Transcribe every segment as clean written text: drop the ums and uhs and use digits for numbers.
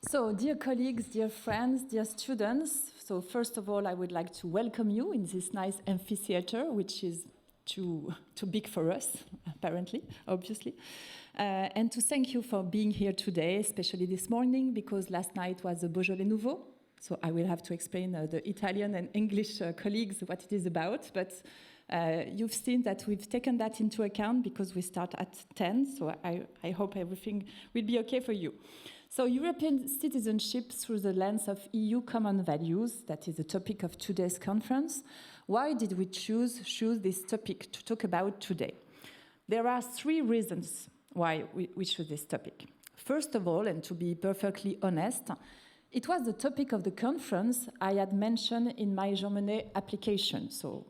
So, dear colleagues, dear friends, dear students, so first of all, I would like to welcome you in this nice amphitheater, which is too big for us, apparently, obviously, and to thank you for being here today, especially this morning, because last night was the Beaujolais Nouveau, so I will have to explain the Italian and English colleagues what it is about, but you've seen that we've taken that into account because we start at 10, so I hope everything will be okay for you. So European citizenship through the lens of EU common values, that is the topic of today's conference. Why did we choose this topic to talk about today? There are three reasons why we chose this topic. First of all, and to be perfectly honest, it was the topic of the conference I had mentioned in my Jean Monnet application. So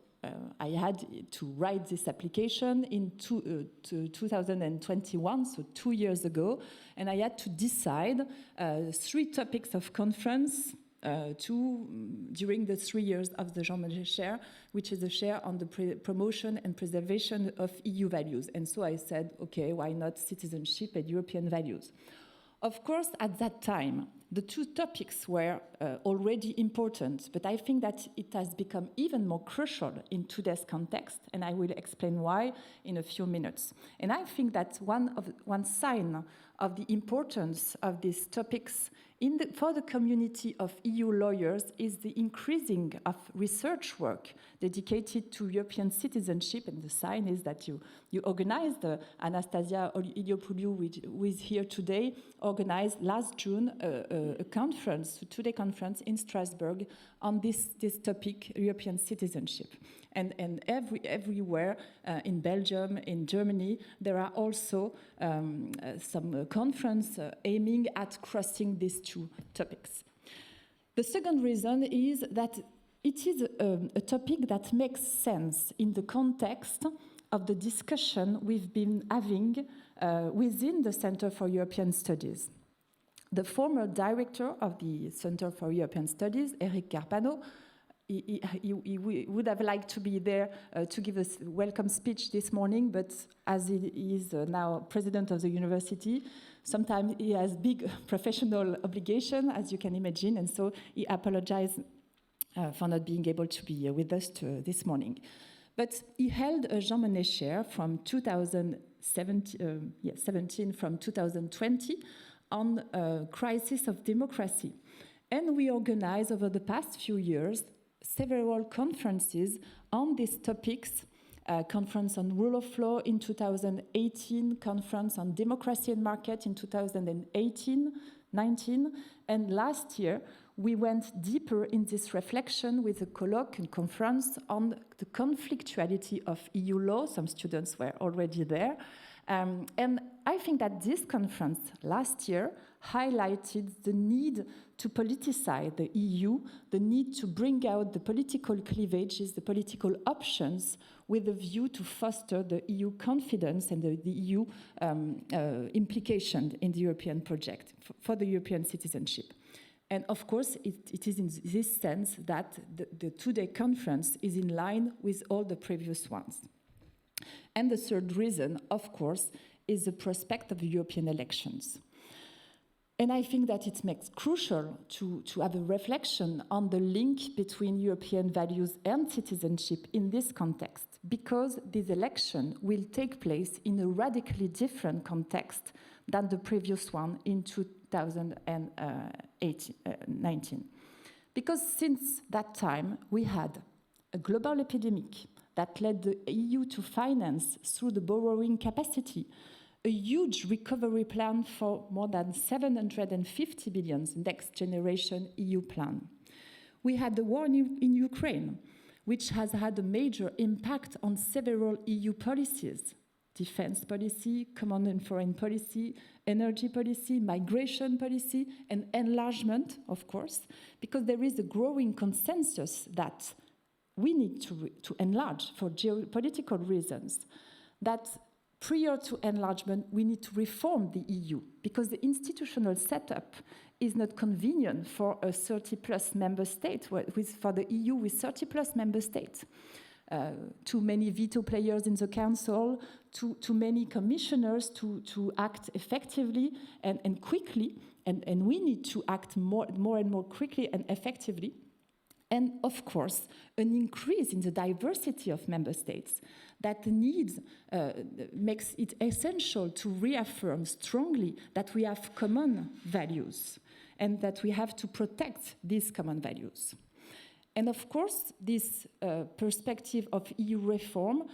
I had to write this application in 2021, so 2 years ago, and I had to decide 3 topics of conference during the 3 years of the Jean Monnet Chaire, which is a chair on the promotion and preservation of EU values. And so I said, okay, why not citizenship and European values? Of course, at that time, the 2 topics were already important, but I think that it has become even more crucial in today's context, and I will explain why in a few minutes. And I think that one sign of the importance of these topics for the community of EU lawyers is the increasing of research work dedicated to European citizenship, and the sign is that you organized, Anastasia Iliopoulou, who is here today, organized last June a conference, a 2-day conference in Strasbourg on this topic, European citizenship. And everywhere in Belgium, in Germany, there are also some conference aiming at crossing these 2 topics. The second reason is that it is a topic that makes sense in the context of the discussion we've been having within the Center for European Studies. The former director of the Center for European Studies, Eric Carpano, he would have liked to be there to give a welcome speech this morning, but as he is now president of the university, sometimes he has big professional obligation, as you can imagine, and so he apologized for not being able to be with us this morning. But he held a Jean Monnet Chaire from 2017 from 2020 on crisis of democracy. And we organized over the past few years several conferences on these topics, conference on rule of law in 2018, conference on democracy and market in 2018-19, and last year we went deeper in this reflection with a colloque and conference on the conflictuality of EU law. Some students were already there. And I think that this conference last year highlighted the need to politicize the EU, the need to bring out the political cleavages, the political options, with a view to foster the EU confidence and the EU implication in the European project for the European citizenship. And of course, it is in this sense that the 2-day conference is in line with all the previous ones. And the third reason, of course, is the prospect of the European elections. And I think that it makes crucial to have a reflection on the link between European values and citizenship in this context, because this election will take place in a radically different context than the previous one in 2019. Because since that time, we had a global epidemic that led the EU to finance, through the borrowing capacity, a huge recovery plan for more than 750 billion, next generation EU plan. We had the war in Ukraine, which has had a major impact on several EU policies: defense policy, common and foreign policy, energy policy, migration policy, and enlargement, of course, because there is a growing consensus that we need to enlarge for geopolitical reasons, that prior to enlargement, we need to reform the EU, because the institutional setup is not convenient for a 30-plus member state, for the EU with 30-plus member states. too many veto players in the council, too many commissioners to act effectively and quickly, and we need to act more and more quickly and effectively. And of course, an increase in the diversity of member states that makes it essential to reaffirm strongly that we have common values and that we have to protect these common values. And of course, this perspective of EU reform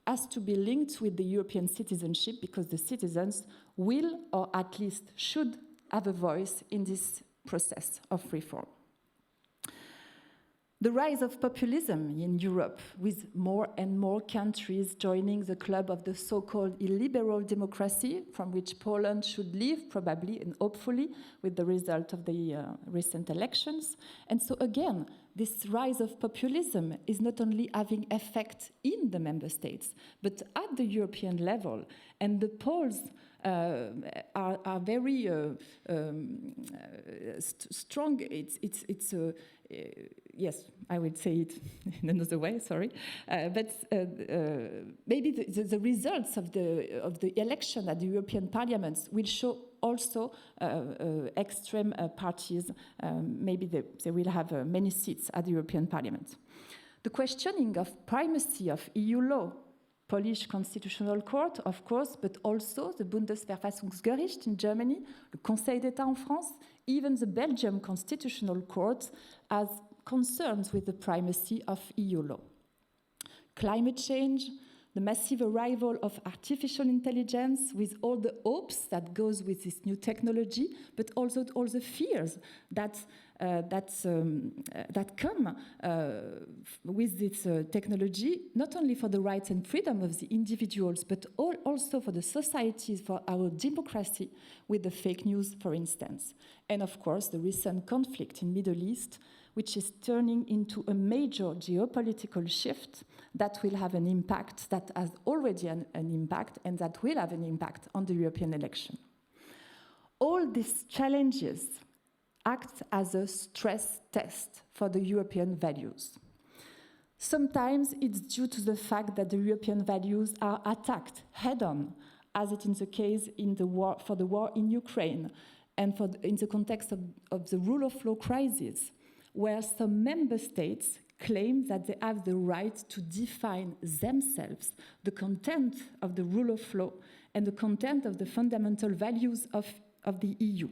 has to be linked with the European citizenship, because the citizens will, or at least should, have a voice in this process of reform. The rise of populism in Europe, with more and more countries joining the club of the so-called illiberal democracy, from which Poland should leave, probably and hopefully, with the result of the recent elections. And so again, this rise of populism is not only having effect in the member states, but at the European level. And the polls are very strong. Yes, I would say it in another way, sorry. But maybe the results of the election at the European Parliament will show also extreme parties. Maybe they will have many seats at the European Parliament. The questioning of primacy of EU law, Polish Constitutional Court, of course, but also the Bundesverfassungsgericht in Germany, the Conseil d'État en France, even the Belgium Constitutional Court has concerns with the primacy of EU law. Climate change, the massive arrival of artificial intelligence, with all the hopes that goes with this new technology, but also all the fears that come with this technology, not only for the rights and freedom of the individuals, but also for the societies, for our democracy, with the fake news, for instance. And of course, the recent conflict in Middle East, which is turning into a major geopolitical shift that will have an impact, that has already an impact, and that will have an impact on the European election. All these challenges act as a stress test for the European values. Sometimes it's due to the fact that the European values are attacked head-on, as it is the case in the war, for the war in Ukraine, and in the context of the rule of law crisis, where some member states claim that they have the right to define themselves the content of the rule of law and the content of the fundamental values of the EU,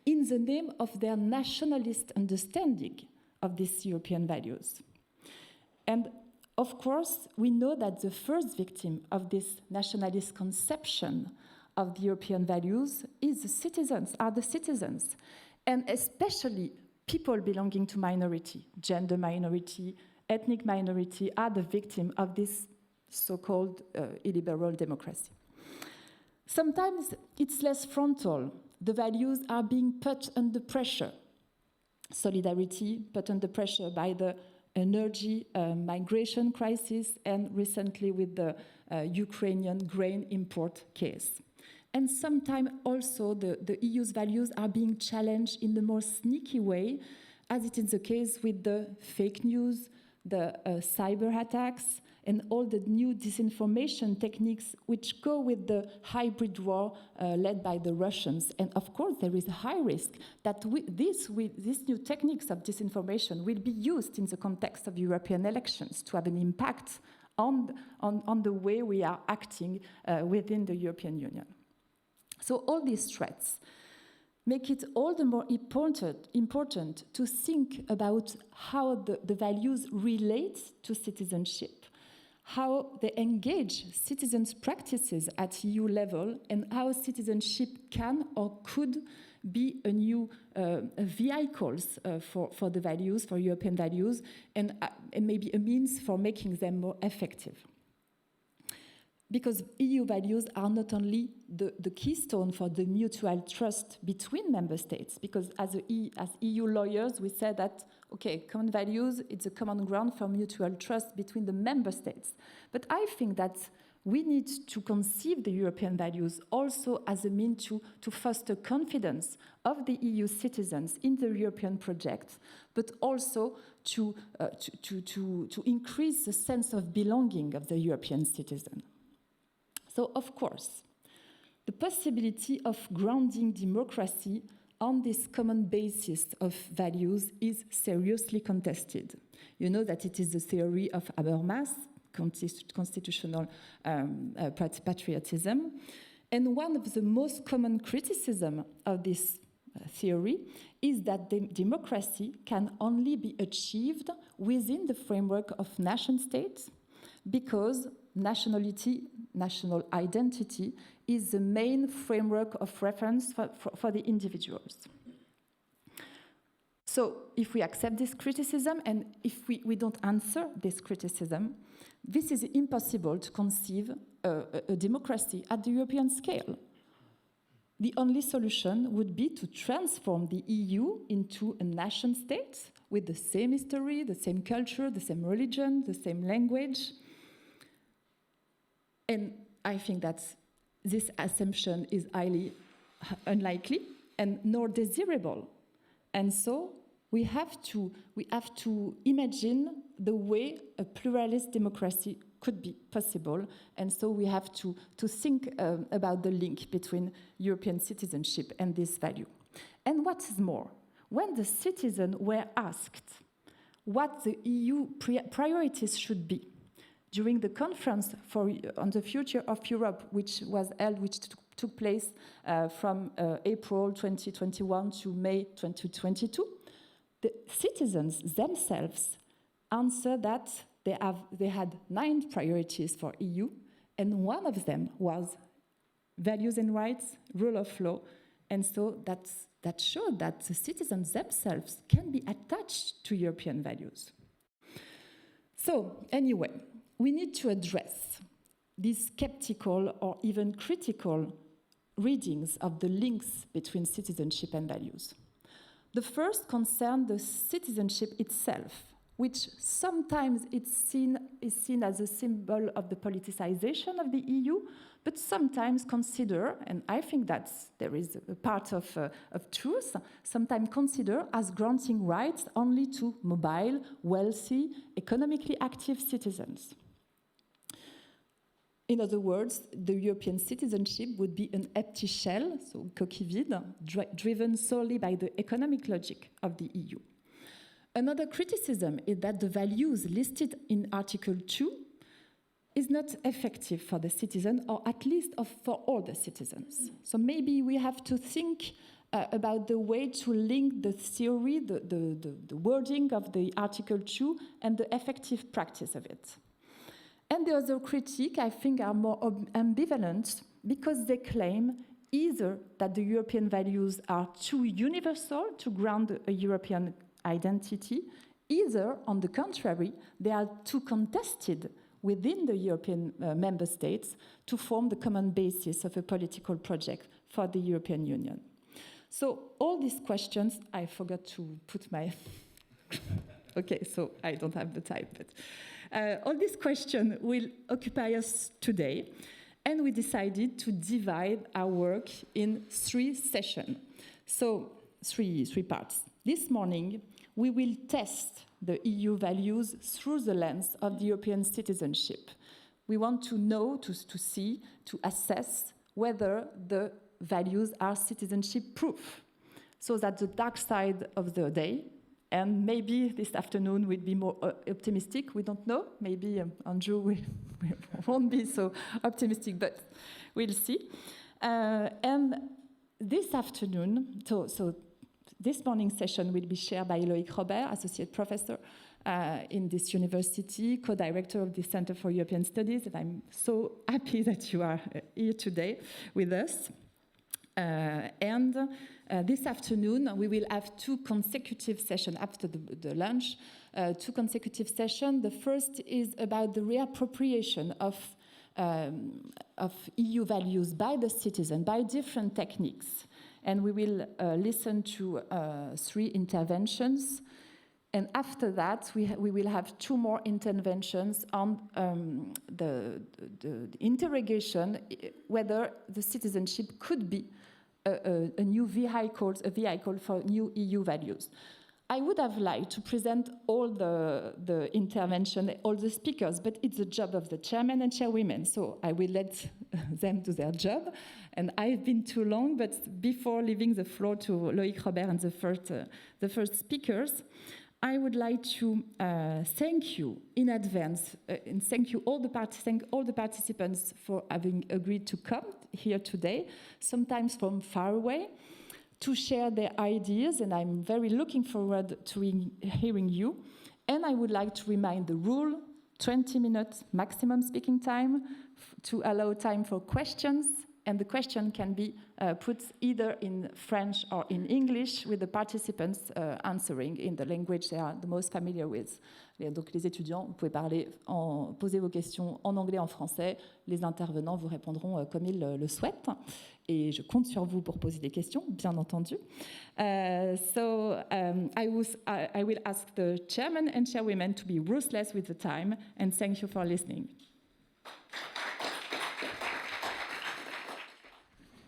in the name of their nationalist understanding of these European values. And of course, we know that the first victim of this nationalist conception of the European values are the citizens, and especially people belonging to minority, gender minority, ethnic minority, are the victim of this so-called illiberal democracy. Sometimes it's less frontal. The values are being put under pressure. Solidarity put under pressure by the energy migration crisis, and recently with the Ukrainian grain import case. And sometimes also the EU's values are being challenged in the more sneaky way, as it is the case with the fake news, the cyber attacks, and all the new disinformation techniques which go with the hybrid war led by the Russians. And of course, there is a high risk that these new techniques of disinformation will be used in the context of European elections to have an impact on the way we are acting within the European Union. So all these threats make it all the more important to think about how the values relate to citizenship, how they engage citizens' practices at EU level, and how citizenship can or could be a new vehicles for the values, for European values, and maybe a means for making them more effective. Because EU values are not only the keystone for the mutual trust between member states, because as EU lawyers, we said that, okay, common values, it's a common ground for mutual trust between the member states. But I think that we need to conceive the European values also as a means to foster confidence of the EU citizens in the European project, but also to increase the sense of belonging of the European citizen. So, of course, the possibility of grounding democracy on this common basis of values is seriously contested. You know that it is the theory of Habermas, constitutional patriotism. And one of the most common criticisms of this theory is that democracy can only be achieved within the framework of nation states because nationality, national identity, is the main framework of reference for the individuals. So if we accept this criticism and if we don't answer this criticism, this is impossible to conceive a democracy at the European scale. The only solution would be to transform the EU into a nation state with the same history, the same culture, the same religion, the same language. And I think that this assumption is highly unlikely and nor desirable. And so we have to imagine the way a pluralist democracy could be possible. And so we have to think about the link between European citizenship and this value. And what is more, when the citizens were asked what the EU priorities should be during the conference on the future of Europe, which was held, which took place from April 2021 to May 2022, the citizens themselves answered that they had 9 priorities for EU, and one of them was values and rights, rule of law, and so that showed that the citizens themselves can be attached to European values. So anyway, we need to address these skeptical or even critical readings of the links between citizenship and values. The first concerns the citizenship itself, which sometimes is seen as a symbol of the politicization of the EU, but sometimes consider, and I think that there is a part of truth, sometimes consider as granting rights only to mobile, wealthy, economically active citizens. In other words, the European citizenship would be an empty shell, so coquille vide, driven solely by the economic logic of the EU. Another criticism is that the values listed in Article 2 is not effective for the citizen, or at least for all the citizens. So maybe we have to think about the way to link the theory, the wording of the Article 2 and the effective practice of it. And the other critique, I think, are more ambivalent because they claim either that the European values are too universal to ground a European identity, either, on the contrary, they are too contested within the European member states to form the common basis of a political project for the European Union. So all these questions, I forgot to put my... Okay, so I don't have the time, but all these questions will occupy us today, and we decided to divide our work in 3 sessions. So three parts. This morning, we will test the EU values through the lens of the European citizenship. We want to know, to see, to assess whether the values are citizenship-proof, so that the dark side of the day, and maybe this afternoon we'll be more optimistic, we don't know, maybe Andrew won't be so optimistic, but we'll see. And this afternoon, so this morning's session will be shared by Loïc Robert, Associate Professor in this university, co-director of the Center for European Studies, and I'm so happy that you are here today with us. This afternoon, we will have 2 consecutive sessions after the lunch, 2 consecutive sessions. The first is about the reappropriation of EU values by the citizen, by different techniques. And we will listen to 3 interventions. And after that, we will have 2 more interventions on the interrogation whether the citizenship could be a new vehicle for new EU values. I would have liked to present all the intervention, all the speakers, but it's the job of the chairman and chairwomen, so I will let them do their job. And I've been too long, but before leaving the floor to Loïc Robert and the first speakers, I would like to thank you in advance and thank all the participants for having agreed to come here today, sometimes from far away, to share their ideas, and I'm very looking forward to hearing you. And I would like to remind the rule, 20 minutes maximum speaking time to allow time for questions, and the question can be put either in French or in English, with the participants answering in the language they are the most familiar with. Donc les étudiants, vous pouvez poser vos questions en anglais, en français. Les intervenants vous répondront comme ils le souhaitent. Et je compte sur vous pour poser des questions, bien entendu. I will ask the chairman and chairwomen to be ruthless with the time, and thank you for listening.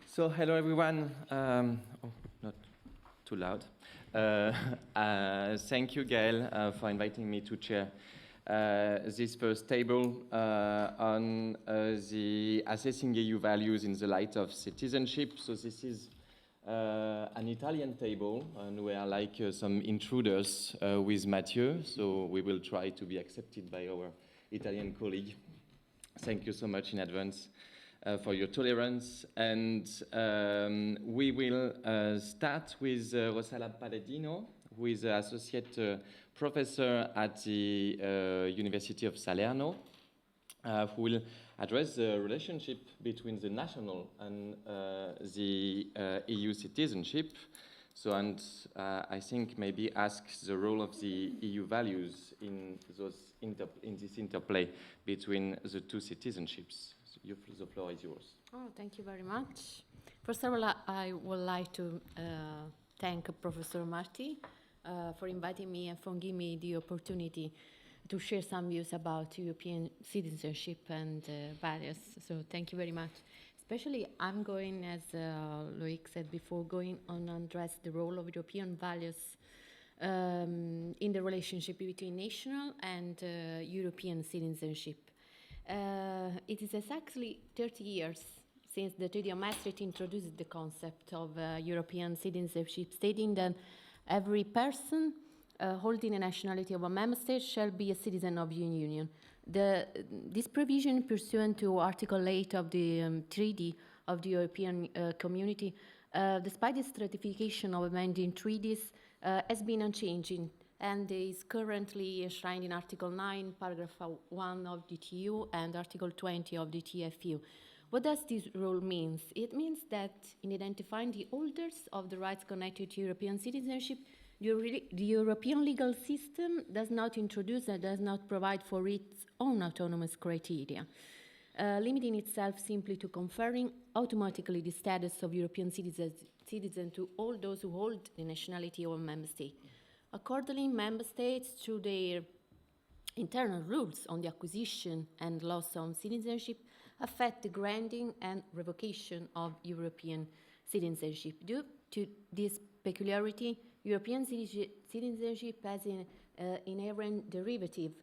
So, hello everyone. Not too loud. Thank you, Gaëlle, for inviting me to chair this first table on the assessing EU values in the light of citizenship. So this is an Italian table, and we are like some intruders with Mathieu, so we will try to be accepted by our Italian colleague. Thank you so much in advance for your tolerance. And we will start with Rossella Palladino, who is an associate professor at the University of Salerno, who will address the relationship between the national and the EU citizenship. So, and I think maybe ask the role of the EU values in this interplay between the 2 citizenships. The floor is yours. Oh, thank you very much. First of all, I would like to thank Professor Marti for inviting me and for giving me the opportunity to share some views about European citizenship and values. So thank you very much. Especially, I'm going, as Loïc said before, going on and address the role of European values in the relationship between national and European citizenship. It is exactly 30 years since the Treaty of Maastricht introduced the concept of European citizenship, stating that every person holding a nationality of a member state shall be a citizen of the Union. This provision, pursuant to Article 8 of the Treaty of the European Community, despite its ratification of amending treaties, has been unchanging, and is currently enshrined in Article 9, Paragraph 1 of the TU and Article 20 of the TFU. What does this rule mean? It means that in identifying the holders of the rights connected to European citizenship, the European legal system does not introduce and does not provide for its own autonomous criteria, limiting itself simply to conferring automatically the status of European citizen to all those who hold the nationality of a member state. Accordingly, member states, through their internal rules on the acquisition and loss of citizenship, affect the granting and revocation of European citizenship. Due to this peculiarity, European citizenship has an inherent derivative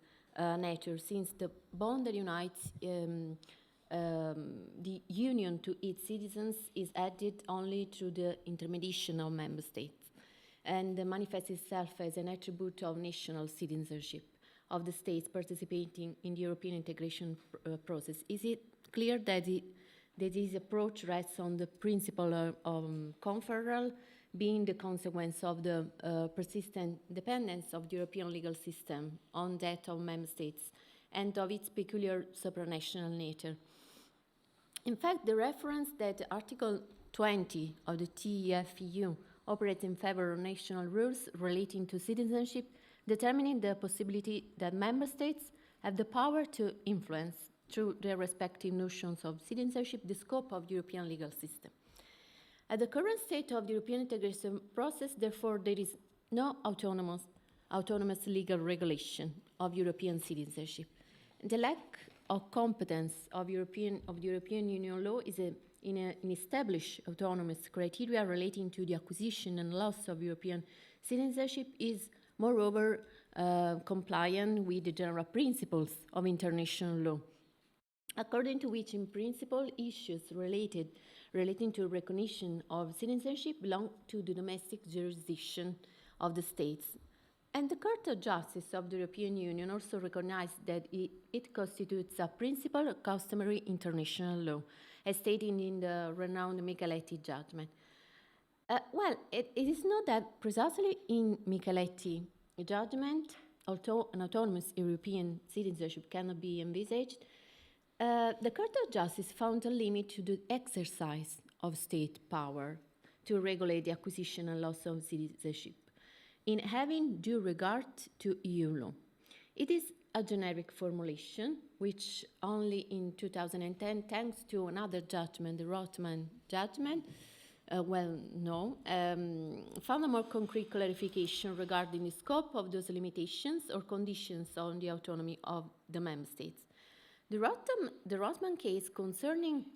nature, since the bond that unites the Union to its citizens is added only through the intermediation of member states, and manifests itself as an attribute of national citizenship of the states participating in the European integration process. Is it clear that this approach rests on the principle of conferral, being the consequence of the persistent dependence of the European legal system on that of member states and of its peculiar supranational nature? In fact, the reference that Article 20 of the TFEU operates in favor of national rules relating to citizenship, determining the possibility that member states have the power to influence, through their respective notions of citizenship, the scope of the European legal system. At the current state of the European integration process, therefore, there is no autonomous autonomous legal regulation of European citizenship. The lack of competence of the European Union law is in established autonomous criteria relating to the acquisition and loss of European citizenship is, moreover, compliant with the general principles of international law, according to which, in principle, issues relating to recognition of citizenship belong to the domestic jurisdiction of the states. And the Court of Justice of the European Union also recognized that it constitutes a principle of customary international law, as stated in the renowned Micheletti judgment. It is not that precisely in Micheletti judgment, although an autonomous European citizenship cannot be envisaged, the Court of Justice found a limit to the exercise of state power to regulate the acquisition and loss of citizenship in having due regard to EU law. It is a generic formulation, which only in 2010, thanks to another judgment, the Rothman judgment, found a more concrete clarification regarding the scope of those limitations or conditions on the autonomy of the member states. The Rothman case concerning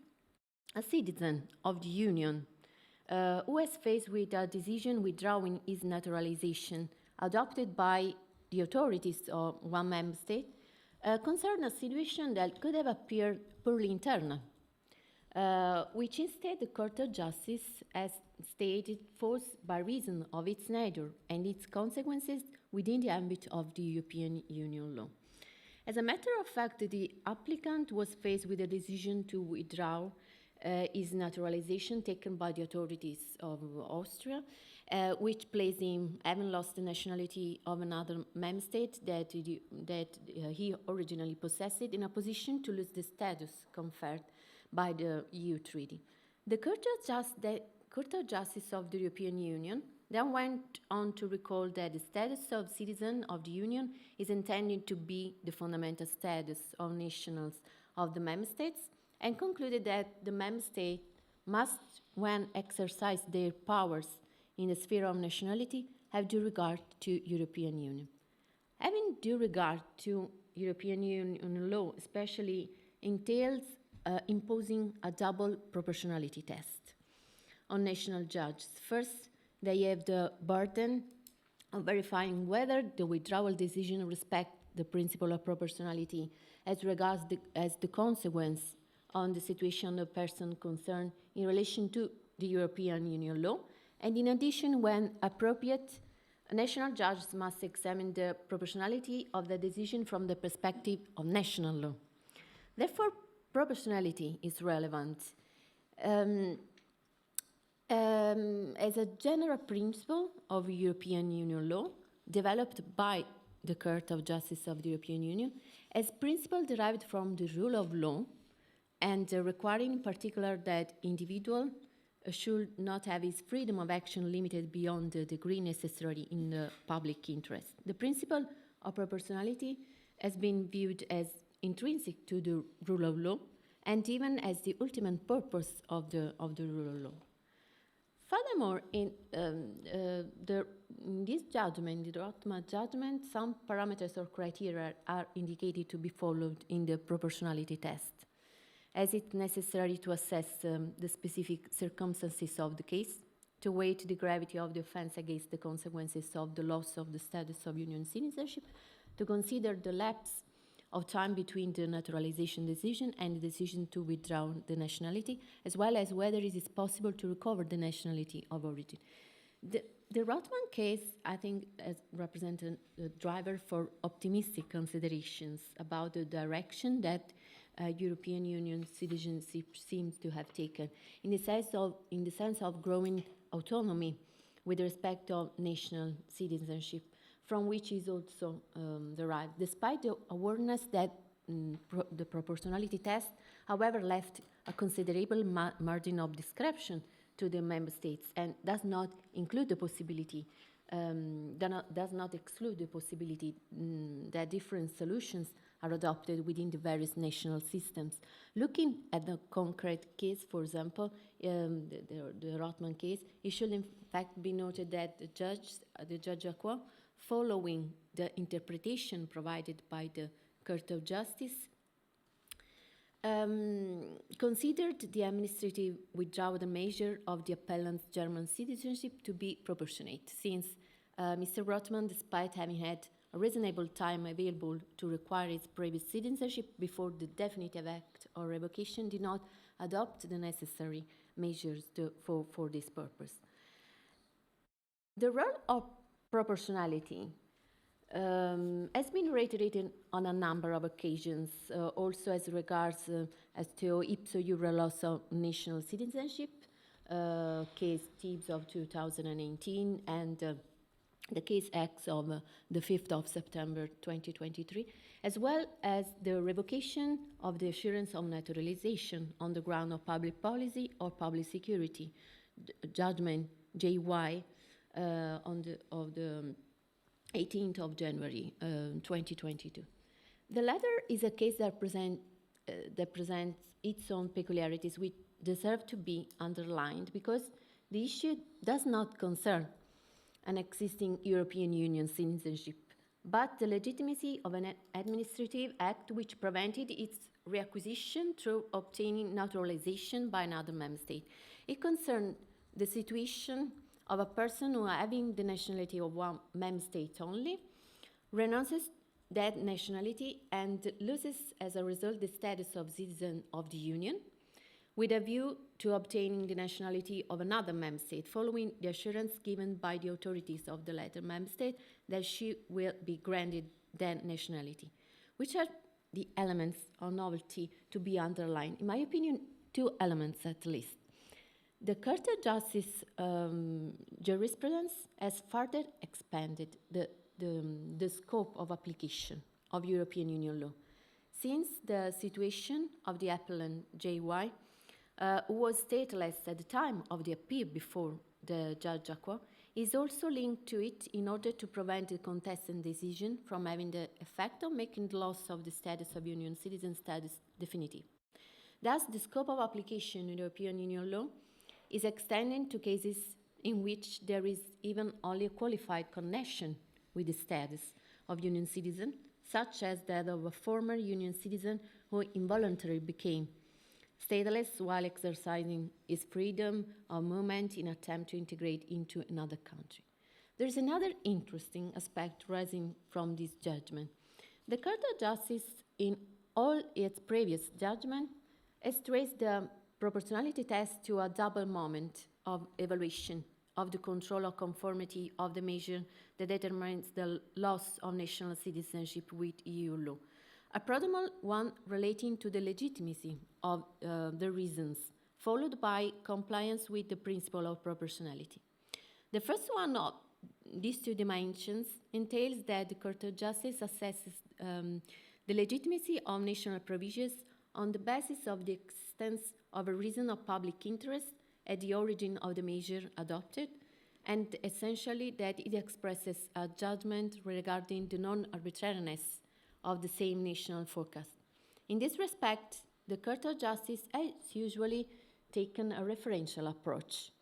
a citizen of the Union who is faced with a decision withdrawing his naturalization adopted by the authorities of one member state concerned a situation that could have appeared purely internal, which instead the Court of Justice has stated falls by reason of its nature and its consequences within the ambit of the European Union law. As a matter of fact, the applicant was faced with a decision to withdraw his naturalization taken by the authorities of Austria, which placed him, having lost the nationality of another member state that he originally possessed, in a position to lose the status conferred by the EU treaty. The Court of Justice of the European Union then went on to recall that the status of citizen of the Union is intended to be the fundamental status of nationals of the member states, and concluded that the member state must, when exercise their powers in the sphere of nationality, have due regard to European Union. Having due regard to European Union law especially entails imposing a double proportionality test on national judges. First, they have the burden of verifying whether the withdrawal decision respects the principle of proportionality as regards the consequence on the situation of person concerned in relation to the European Union law, and in addition, when appropriate, national judges must examine the proportionality of the decision from the perspective of national law. Therefore, proportionality is relevant. As a general principle of European Union law, developed by the Court of Justice of the European Union, as principle derived from the rule of law, and requiring in particular that individual should not have his freedom of action limited beyond the degree necessary in the public interest. The principle of proportionality has been viewed as intrinsic to the rule of law and even as the ultimate purpose of the rule of law. Furthermore, in this judgment, the Rothman judgment, some parameters or criteria are indicated to be followed in the proportionality test, as it's necessary to assess the specific circumstances of the case, to weigh the gravity of the offense against the consequences of the loss of the status of union citizenship, to consider the lapse of time between the naturalization decision and the decision to withdraw the nationality, as well as whether it is possible to recover the nationality of origin. The Rothman case, I think, has represented a driver for optimistic considerations about the direction that European Union citizenship seems to have taken, in the sense of growing autonomy with respect to national citizenship, from which is also derived, despite the awareness that the proportionality test, however, left a considerable margin of discretion to the member states and does not include the possibility, does not exclude the possibility that different solutions are adopted within the various national systems. Looking at the concrete case, for example, the Rothman case, it should in fact be noted that the judge Acqua following the interpretation provided by the Court of Justice, considered the administrative withdrawal measure of the appellant's German citizenship to be proportionate, since Mr. Rothman, despite having had a reasonable time available to require his previous citizenship before the definitive act or revocation, did not adopt the necessary measures for this purpose. The role of proportionality has been reiterated on a number of occasions, also as regards as to ipso jure loss of national citizenship, case Tibbs of 2018, and the case X of the 5th of September 2023, as well as the revocation of the assurance of naturalization on the ground of public policy or public security, judgment JY of the 18th of January 2022. The latter is a case that presents its own peculiarities, which deserve to be underlined because the issue does not concern an existing European Union citizenship, but the legitimacy of an administrative act which prevented its reacquisition through obtaining naturalization by another member state. It concerned the situation of a person who, having the nationality of one member state only, renounces that nationality and loses as a result the status of citizen of the Union, with a view to obtaining the nationality of another member state, following the assurance given by the authorities of the latter member state that she will be granted that nationality. Which are the elements of novelty to be underlined? In my opinion, two elements at least. The Court of Justice jurisprudence has further expanded the scope of application of European Union law, since the situation of the appellant JY, who was stateless at the time of the appeal before the Judge Jacquot, is also linked to it in order to prevent the contested decision from having the effect of making the loss of the status of Union citizen status definitive. Thus, the scope of application in European Union law is extended to cases in which there is even only a qualified connection with the status of Union citizen, such as that of a former Union citizen who involuntarily became stateless while exercising his freedom of movement in an attempt to integrate into another country. There is another interesting aspect arising from this judgment. The Court of Justice, in all its previous judgment, has traced the proportionality test to a double moment of evaluation of the control of conformity of the measure that determines the loss of national citizenship with EU law. A proximal one relating to the legitimacy of the reasons, followed by compliance with the principle of proportionality. The first one of these two dimensions entails that the Court of Justice assesses the legitimacy of national provisions on the basis of the existence of a reason of public interest at the origin of the measure adopted, and essentially that it expresses a judgment regarding the non-arbitrariness of the same national forecast. In this respect, the Court of Justice has usually taken a referential approach,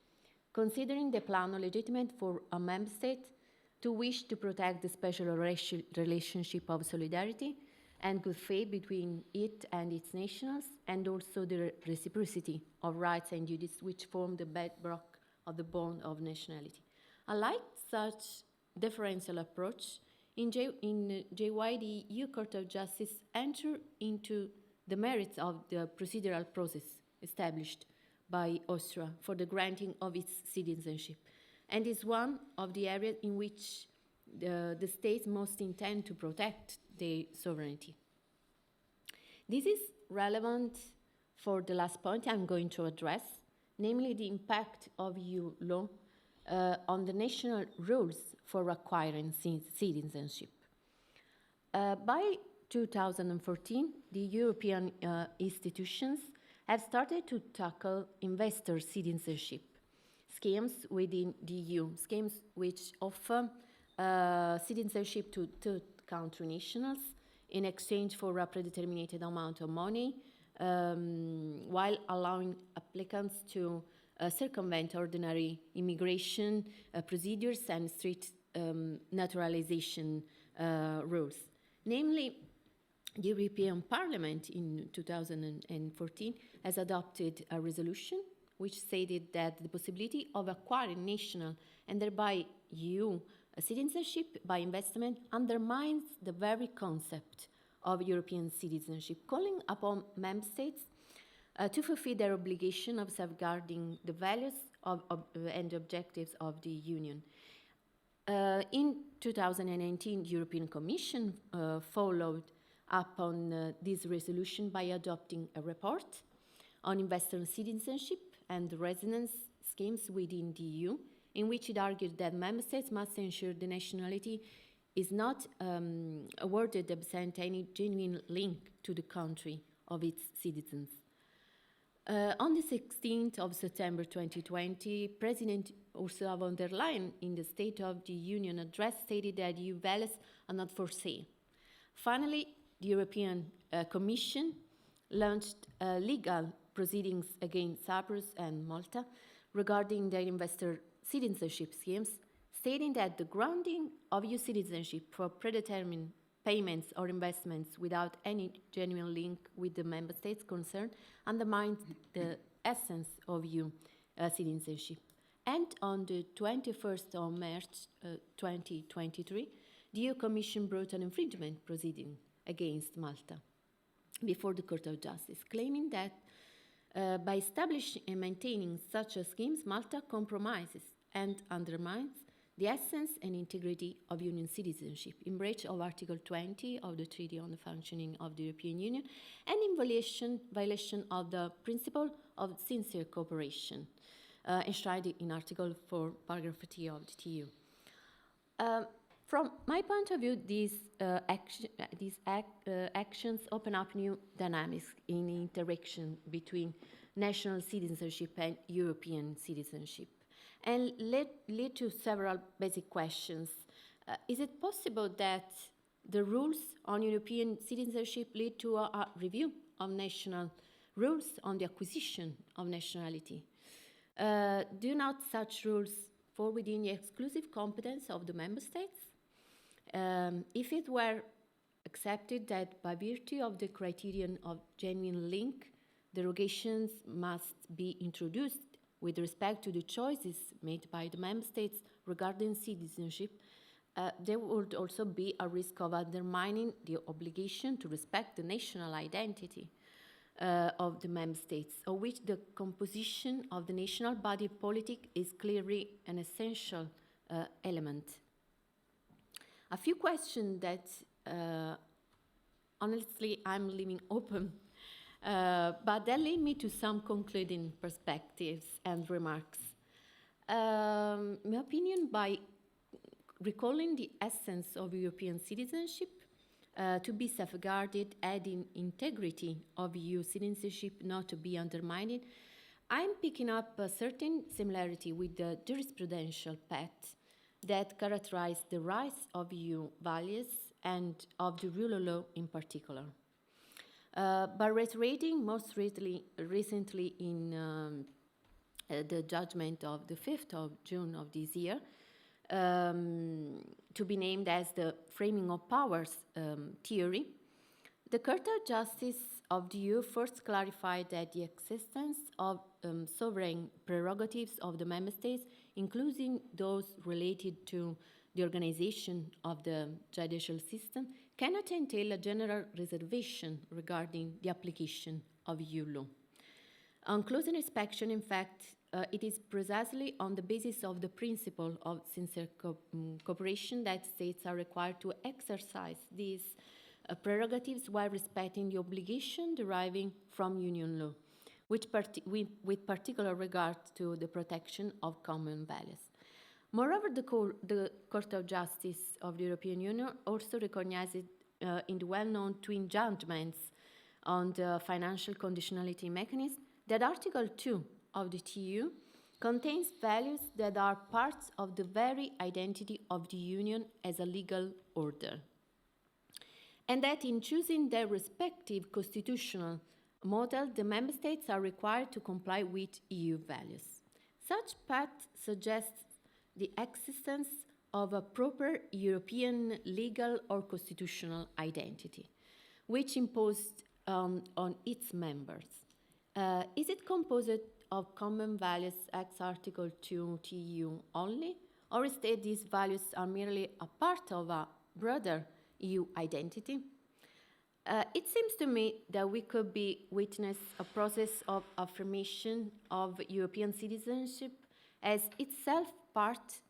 considering the plan legitimate for a member state to wish to protect the special relationship of solidarity and good faith between it and its nationals, and also the reciprocity of rights and duties which form the bedrock of the bond of nationality. Unlike such differential approach, in JY, the EU Court of Justice entered into the merits of the procedural process established by Austria for the granting of its citizenship, and is one of the areas in which the states most intend to protect their sovereignty. This is relevant for the last point I'm going to address, namely the impact of EU law on the national rules for acquiring citizenship. By 2014, the European institutions have started to tackle investor citizenship schemes within the EU, schemes which offer citizenship to third country nationals in exchange for a predetermined amount of money, while allowing applicants to circumvent ordinary immigration procedures and strict naturalization rules. Namely, the European Parliament in 2014 has adopted a resolution which stated that the possibility of acquiring national and thereby EU citizenship by investment undermines the very concept of European citizenship, calling upon member states to fulfill their obligation of safeguarding the values and objectives of the Union. In 2019, the European Commission followed up on this resolution by adopting a report on investor citizenship and residence schemes within the EU, in which it argued that member states must ensure the nationality is not awarded absent any genuine link to the country of its citizens. On the 16th of September 2020, President Ursula von der Leyen, in the State of the Union address, stated that EU values are not for sale. Finally, the European Commission launched legal proceedings against Cyprus and Malta regarding their investor citizenship schemes, stating that the granting of EU citizenship for predetermined payments or investments without any genuine link with the member states concerned undermines the essence of EU citizenship. And on the 21st of March 2023, the EU Commission brought an infringement proceeding against Malta before the Court of Justice, claiming that by establishing and maintaining such schemes, Malta compromises and undermines the essence and integrity of Union citizenship in breach of Article 20 of the Treaty on the Functioning of the European Union and in violation of the principle of sincere cooperation enshrined in Article 4, Paragraph 3 of the TEU. From my point of view, these actions open up new dynamics in the interaction between national citizenship and European citizenship, and lead to several basic questions. Is it possible that the rules on European citizenship lead to a review of national rules on the acquisition of nationality? Do not such rules fall within the exclusive competence of the member states? If it were accepted that by virtue of the criterion of genuine link, derogations must be introduced with respect to the choices made by the member states regarding citizenship, there would also be a risk of undermining the obligation to respect the national identity of the member states, of which the composition of the national body politic is clearly an essential element. A few questions that honestly I'm leaving open, but that lead me to some concluding perspectives and remarks. My opinion, by recalling the essence of European citizenship to be safeguarded and in integrity of EU citizenship not to be undermined, I'm picking up a certain similarity with the jurisprudential path that characterize the rise of EU values and of the rule of law in particular. By reiterating most recently in the judgment of the 5th of June of this year, to be named as the framing of powers theory, the Court of Justice of the EU first clarified that the existence of sovereign prerogatives of the member states, including those related to the organization of the judicial system, cannot entail a general reservation regarding the application of EU law. On closer inspection, in fact, it is precisely on the basis of the principle of sincere cooperation that states are required to exercise these prerogatives while respecting the obligation deriving from Union law, with particular regard to the protection of common values. Moreover, the Court of Justice of the European Union also recognizes in the well-known twin judgments on the financial conditionality mechanism that Article 2 of the TEU contains values that are parts of the very identity of the Union as a legal order, and that in choosing their respective constitutional model, the member states are required to comply with EU values. Such path suggests the existence of a proper European legal or constitutional identity, which imposed on its members. Is it composed of common values ex Article 2 TEU only, or instead these values are merely a part of a broader EU identity? It seems to me that we could be witness a process of affirmation of European citizenship as itself part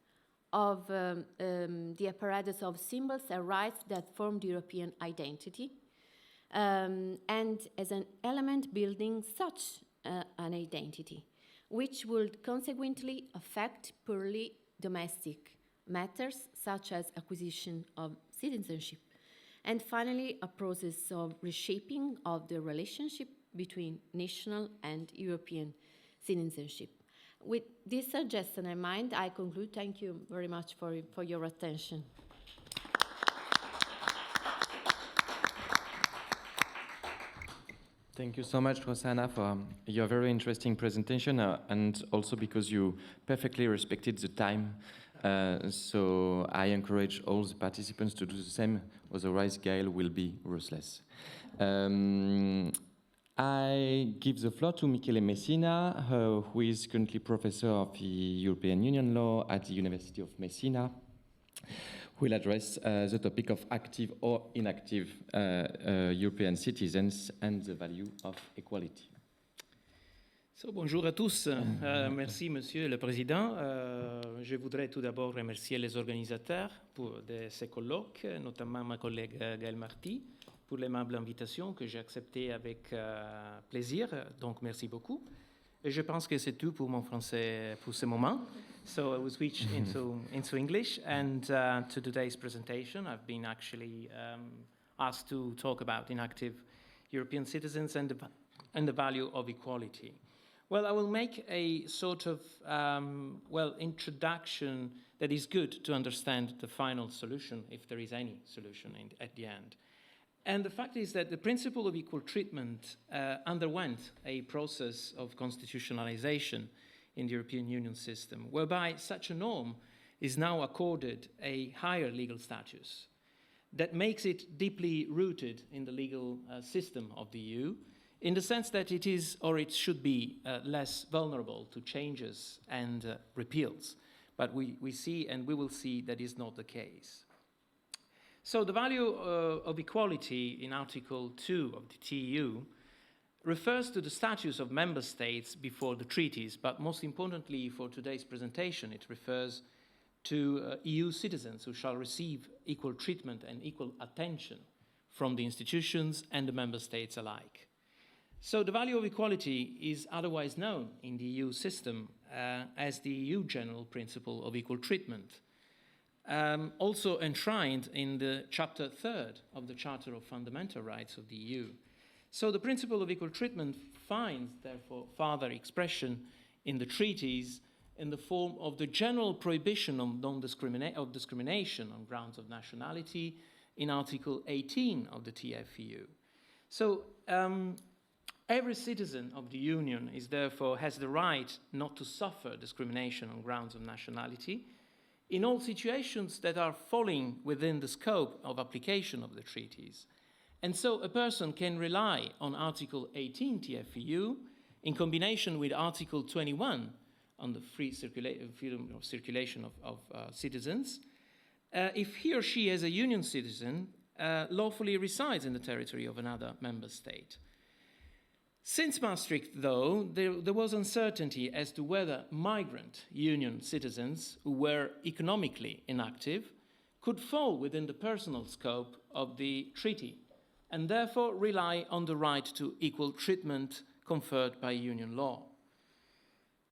of the apparatus of symbols and rights that form the European identity, and as an element building such an identity, which would consequently affect purely domestic matters such as acquisition of citizenship. And finally, a process of reshaping of the relationship between national and European citizenship. With this suggestion in mind, I conclude. Thank you very much for your attention. Thank you so much, Rosanna, for your very interesting presentation, and also because you perfectly respected the time. So I encourage all the participants to do the same, otherwise Gaëlle will be ruthless. I give the floor to Michele Messina, who is currently Professor of the European Union Law at the University of Messina, who will address the topic of active or inactive European citizens and the value of equality. So, bonjour à tous. Merci, Monsieur le Président. Je voudrais tout d'abord remercier les organisateurs de ce colloque, notamment ma collègue Gaëlle MARTI, pour l'aimable invitation que j'ai acceptée avec plaisir. Donc, merci beaucoup. Et je pense que c'est tout pour mon français pour ce moment. So I will switch into English. And to today's presentation, I've been actually asked to talk about inactive European citizens and the value of equality. Well, I will make a sort of, introduction that is good to understand the final solution, if there is any solution at the end. And the fact is that the principle of equal treatment underwent a process of constitutionalization in the European Union system, whereby such a norm is now accorded a higher legal status that makes it deeply rooted in the legal system of the EU, in the sense that it is, or it should be, less vulnerable to changes and repeals. But we see, and we will see, that is not the case. So the value of equality in Article 2 of the TEU refers to the status of member states before the treaties, but most importantly for today's presentation, it refers to EU citizens who shall receive equal treatment and equal attention from the institutions and the member states alike. So the value of equality is otherwise known in the EU system as the EU general principle of equal treatment, also enshrined in the Chapter 3 of the Charter of Fundamental Rights of the EU. So the principle of equal treatment finds, therefore, further expression in the treaties in the form of the general prohibition of discrimination on grounds of nationality in Article 18 of the TFEU. So every citizen of the Union is therefore has the right not to suffer discrimination on grounds of nationality in all situations that are falling within the scope of application of the treaties. And so a person can rely on Article 18 TFEU in combination with Article 21 on the freedom of circulation of citizens, if he or she as a Union citizen lawfully resides in the territory of another member state. Since Maastricht, though, there was uncertainty as to whether migrant Union citizens who were economically inactive could fall within the personal scope of the treaty and therefore rely on the right to equal treatment conferred by Union law.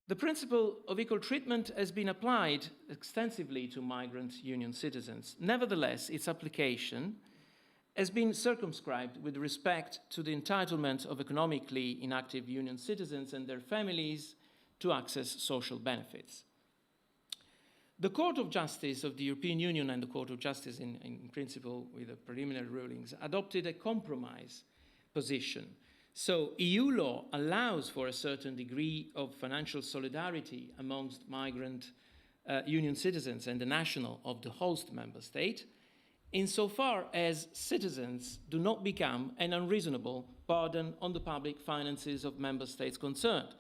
The principle of equal treatment has been applied extensively to migrant Union citizens. Nevertheless, its application has been circumscribed with respect to the entitlement of economically inactive Union citizens and their families to access social benefits. The Court of Justice of the European Union and the Court of Justice in principle with the preliminary rulings adopted a compromise position. So EU law allows for a certain degree of financial solidarity amongst migrant union citizens and the national of the host member state, insofar as citizens do not become an unreasonable burden on the public finances of member states concerned.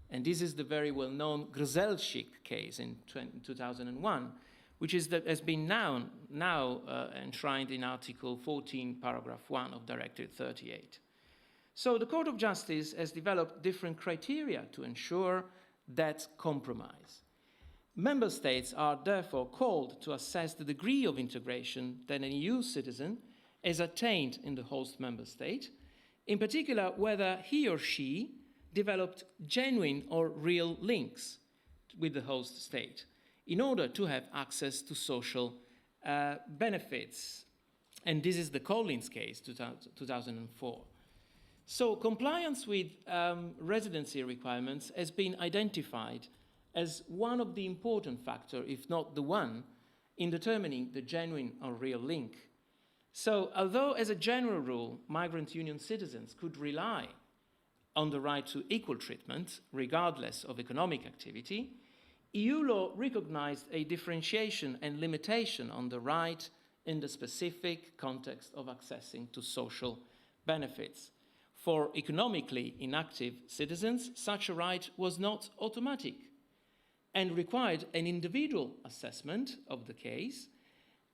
And this is the very well-known Gesellschick case in 2001, which has been now enshrined in Article 14, Paragraph 1 of Directive 38. So the Court of Justice has developed different criteria to ensure that compromise. Member states are therefore called to assess the degree of integration that an EU citizen has attained in the host member state, in particular whether he or she developed genuine or real links with the host state in order to have access to social benefits. And this is the Collins case, 2004. So compliance with residency requirements has been identified as one of the important factors, if not the one, in determining the genuine or real link. So although as a general rule, migrant union citizens could rely on the right to equal treatment, regardless of economic activity, EU law recognized a differentiation and limitation on the right in the specific context of accessing to social benefits. For economically inactive citizens, such a right was not automatic and required an individual assessment of the case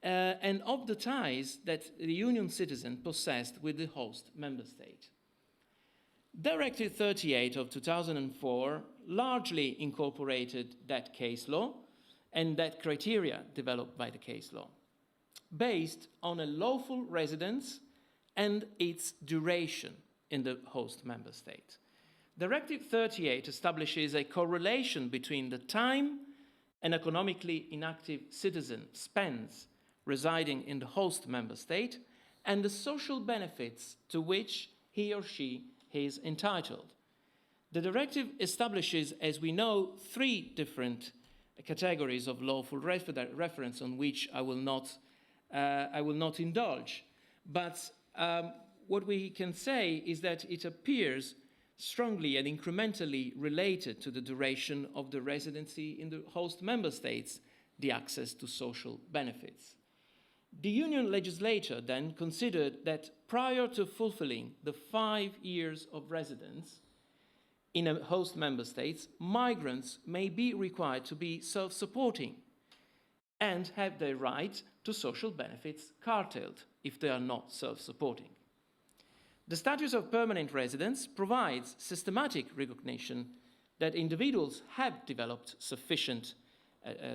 and of the ties that the union citizen possessed with the host member state. Directive 38 of 2004 largely incorporated that case law and that criteria developed by the case law, based on a lawful residence and its duration in the host member state. Directive 38 establishes a correlation between the time an economically inactive citizen spends residing in the host member state and the social benefits to which he or she is entitled. The directive establishes, as we know, 3 different categories of lawful reference on which I will not indulge. But what we can say is that it appears strongly and incrementally related to the duration of the residency in the host member states, the access to social benefits. The union legislature then considered that prior to fulfilling the 5 years of residence in a host member state, migrants may be required to be self-supporting and have their right to social benefits curtailed if they are not self-supporting. The status of permanent residence provides systematic recognition that individuals have developed sufficient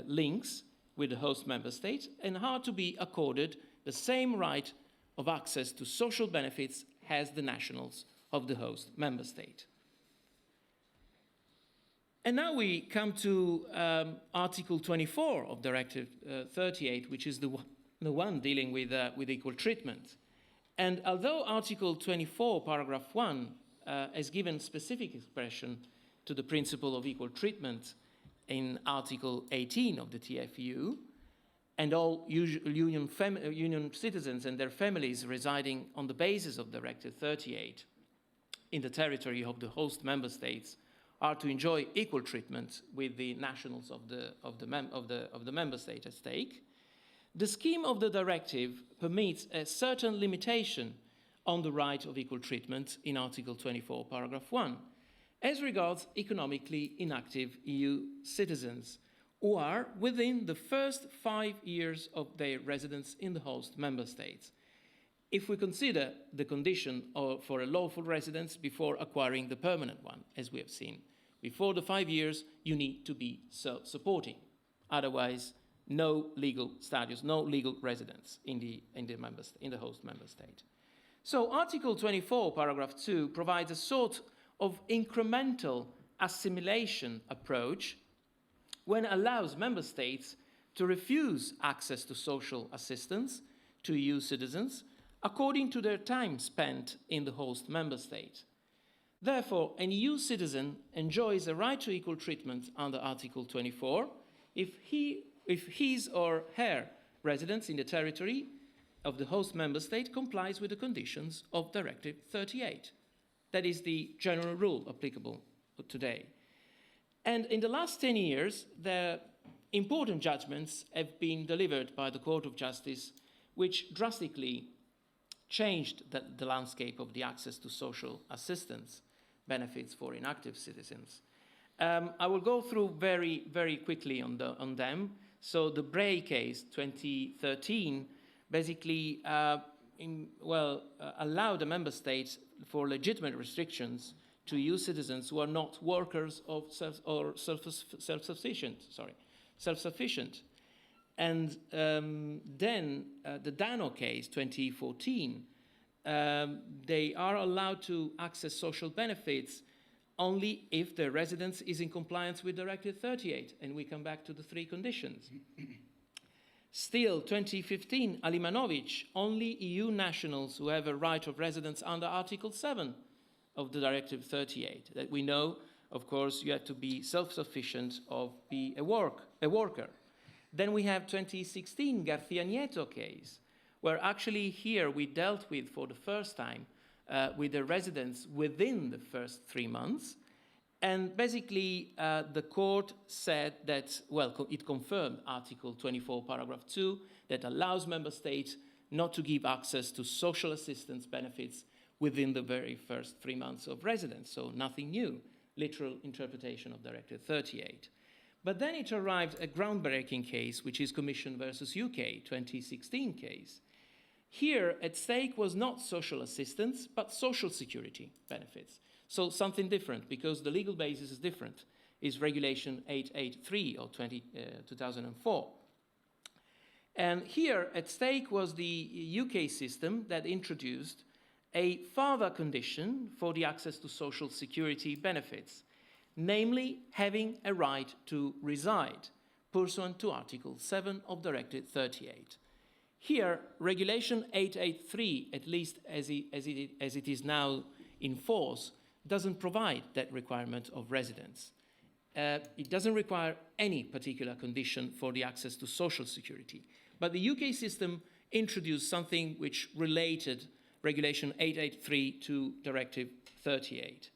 links with the host member state and are to be accorded the same right of access to social benefits as the nationals of the host member state. And now we come to Article 24 of Directive 38, which is the one dealing with equal treatment. And although Article 24, Paragraph 1, has given specific expression to the principle of equal treatment in Article 18 of the TFEU, and all union citizens and their families residing on the basis of Directive 38 in the territory of the host member states are to enjoy equal treatment with the nationals of the member state at stake. The scheme of the directive permits a certain limitation on the right of equal treatment in Article 24, Paragraph 1, as regards economically inactive EU citizens who are within the first 5 years of their residence in the host member states, if we consider the condition for a lawful residence before acquiring the permanent one, as we have seen. Before the 5 years, you need to be self-supporting. Otherwise, no legal status, no legal residence in the host member state. So Article 24, Paragraph 2 provides a sort of incremental assimilation approach when it allows member states to refuse access to social assistance to EU citizens according to their time spent in the host member state. Therefore, an EU citizen enjoys a right to equal treatment under Article 24 if his or her residence in the territory of the host member state complies with the conditions of Directive 38. That is the general rule applicable today. And in the last 10 years, there important judgments have been delivered by the Court of Justice, which drastically changed the landscape of the access to social assistance benefits for inactive citizens. I will go through very, very quickly on them. So the Bray case, 2013, basically allowed the member states for legitimate restrictions to EU citizens who are not workers or self-sufficient. And then the Dano case, 2014, they are allowed to access social benefits only if their residence is in compliance with Directive 38, and we come back to the 3 conditions. Still, 2015, Alimanovic, only EU nationals who have a right of residence under Article 7 of the Directive 38, that we know, of course, you have to be self-sufficient or be a worker. Then we have 2016 García Nieto case, where actually here we dealt with, for the first time, with the residents within the first 3 months. And basically, the court said that, well, it confirmed Article 24, paragraph 2, that allows member states not to give access to social assistance benefits within the very first 3 months of residence. So nothing new, literal interpretation of Directive 38. But then it arrived a groundbreaking case, which is Commission versus UK, 2016 case. Here, at stake was not social assistance, but social security benefits. So something different, because the legal basis is different, is Regulation 883 of 2004. And here, at stake was the UK system that introduced a further condition for the access to social security benefits, namely having a right to reside, pursuant to Article 7 of Directive 38. Here, Regulation 883, at least as it is now in force, doesn't provide that requirement of residence. It doesn't require any particular condition for the access to social security. But the UK system introduced something which related Regulation 883 to Directive 38.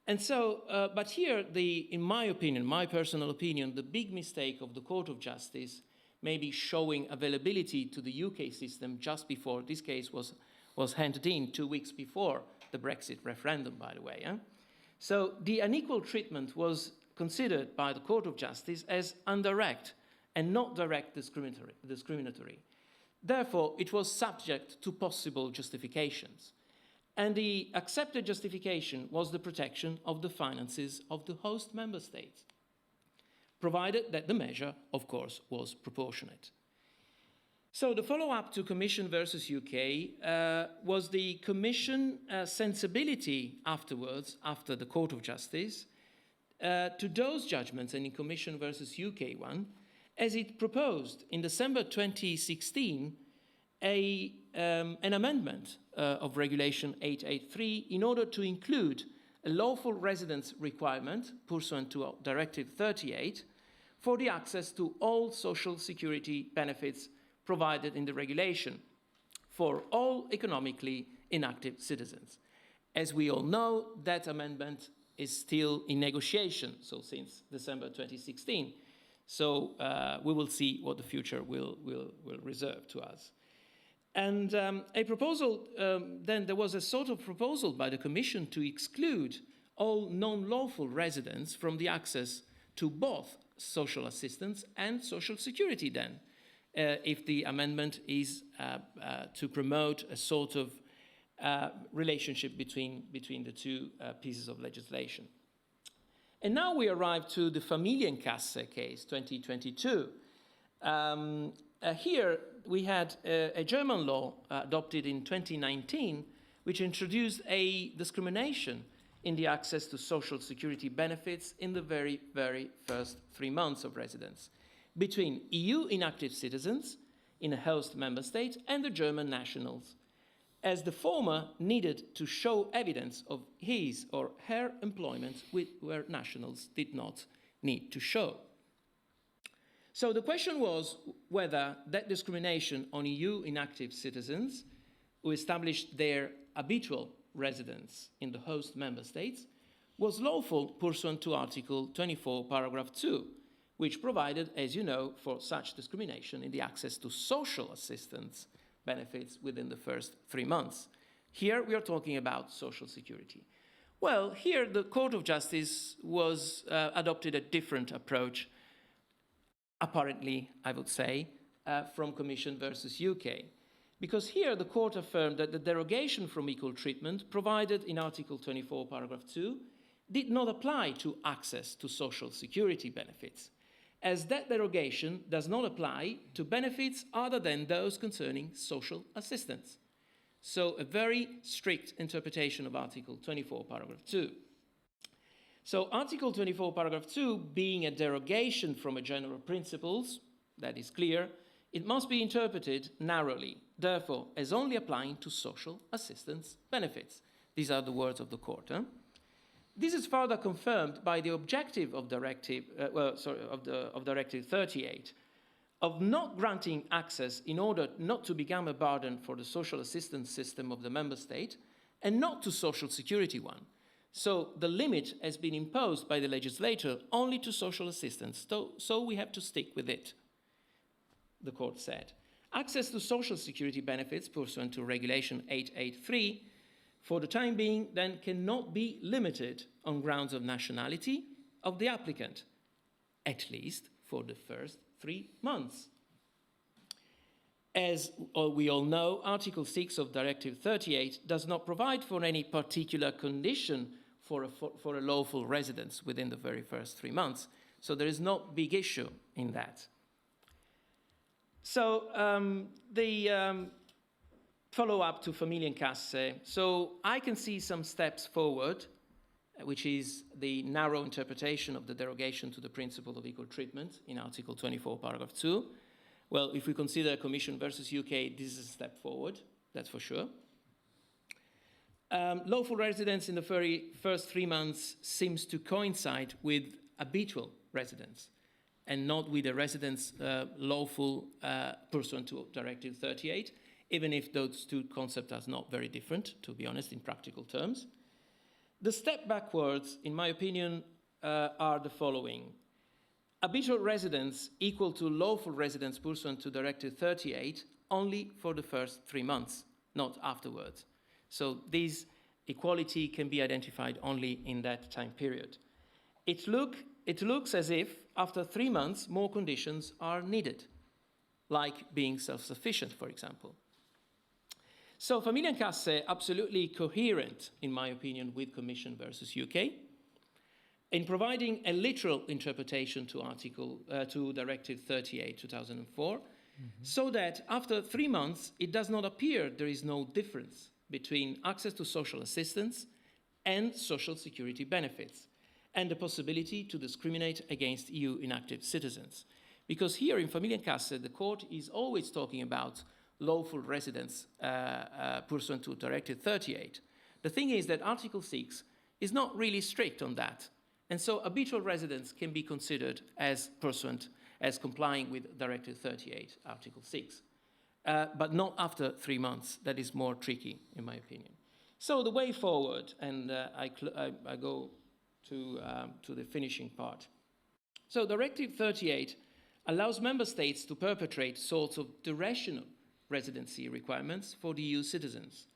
And so, but here, in my opinion, my personal opinion, the big mistake of the Court of Justice may be showing availability to the UK system just before this case was handed in 2 weeks before the Brexit referendum, by the way. So the unequal treatment was considered by the Court of Justice as indirect and not direct discriminatory. Therefore, it was subject to possible justifications. And the accepted justification was the protection of the finances of the host member states, provided that the measure, of course, was proportionate. So the follow-up to Commission versus UK was the Commission sensibility afterwards, after the Court of Justice, to those judgments, and in Commission versus UK one, as it proposed in December 2016 an amendment of Regulation 883 in order to include a lawful residence requirement pursuant to Directive 38 for the access to all social security benefits provided in the regulation for all economically inactive citizens. As we all know, that amendment is still in negotiation, so since December 2016. So we will see what the future will reserve to us. And a proposal, then there was a sort of proposal by the Commission to exclude all non-lawful residents from the access to both social assistance and social security then, if the amendment is to promote a sort of relationship between the two pieces of legislation. And now we arrive to the Familienkasse case, 2022. Here we had a German law adopted in 2019, which introduced a discrimination in the access to social security benefits in the very, very first 3 months of residence between EU inactive citizens in a host member state and the German nationals, as the former needed to show evidence of his or her employment where nationals did not need to show. So the question was whether that discrimination on EU inactive citizens who established their habitual residence in the host member states was lawful pursuant to Article 24, paragraph 2, which provided, as you know, for such discrimination in the access to social assistance benefits within the first 3 months. Here we are talking about social security. Well, here the Court of Justice was adopted a different approach, apparently, I would say, from Commission versus UK. Because here the court affirmed that the derogation from equal treatment provided in Article 24, paragraph 2, did not apply to access to social security benefits, as that derogation does not apply to benefits other than those concerning social assistance. So a very strict interpretation of Article 24, paragraph 2. So Article 24, paragraph 2, being a derogation from a general principles, that is clear, it must be interpreted narrowly, therefore, as only applying to social assistance benefits. These are the words of the court. This is further confirmed by the objective of Directive 38, of not granting access in order not to become a burden for the social assistance system of the member state, and not to social security one. So the limit has been imposed by the legislator only to social assistance, so we have to stick with it, the court said. Access to social security benefits pursuant to Regulation 883 for the time being then cannot be limited on grounds of nationality of the applicant, at least for the first 3 months. As we all know, Article 6 of Directive 38 does not provide for any particular condition for a lawful residence within the very first 3 months. So there is no big issue in that. So the follow-up to Familienkasse. So I can see some steps forward, which is the narrow interpretation of the derogation to the principle of equal treatment in Article 24, paragraph 2. Well, if we consider Commission versus UK, this is a step forward, that's for sure. Lawful residence in the very first 3 months seems to coincide with habitual residence and not with a residence lawful pursuant to Directive 38, even if those two concepts are not very different, to be honest, in practical terms. The step backwards, in my opinion, are the following. Habitual residence equal to lawful residence pursuant to Directive 38 only for the first 3 months, not afterwards. So this equality can be identified only in that time period. It looks as if after 3 months more conditions are needed, like being self-sufficient, for example. So Familienkasse absolutely coherent, in my opinion, with Commission versus UK, in providing a literal interpretation to Directive 38, 2004, so that after 3 months, it does not appear there is no difference between access to social assistance and social security benefits, and the possibility to discriminate against EU inactive citizens. Because here in Familienkasse, the court is always talking about lawful residence pursuant to Directive 38. The thing is that Article 6 is not really strict on that. And so habitual residence can be considered as complying with Directive 38, Article 6. But not after 3 months. That is more tricky, in my opinion. So the way forward, and I go to the finishing part. So Directive 38 allows member states to perpetrate sorts of durational residency requirements for the EU citizens,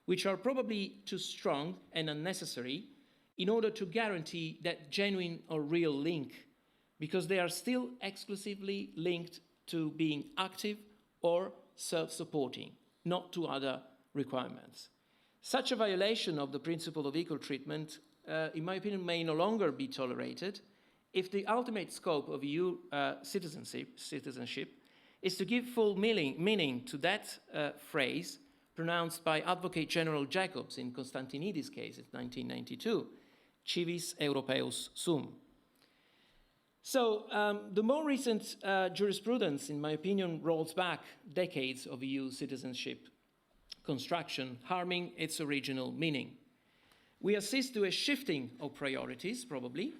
which are probably too strong and unnecessary in order to guarantee that genuine or real link, because they are still exclusively linked to being active or self-supporting, not to other requirements. Such a violation of the principle of equal treatment, in my opinion, may no longer be tolerated if the ultimate scope of EU citizenship is to give full meaning to that phrase pronounced by Advocate General Jacobs in Constantinidis' case in 1992, civis Europaeus sum. So the more recent jurisprudence, in my opinion, rolls back decades of EU citizenship construction, harming its original meaning. We assist to a shifting of priorities, probably,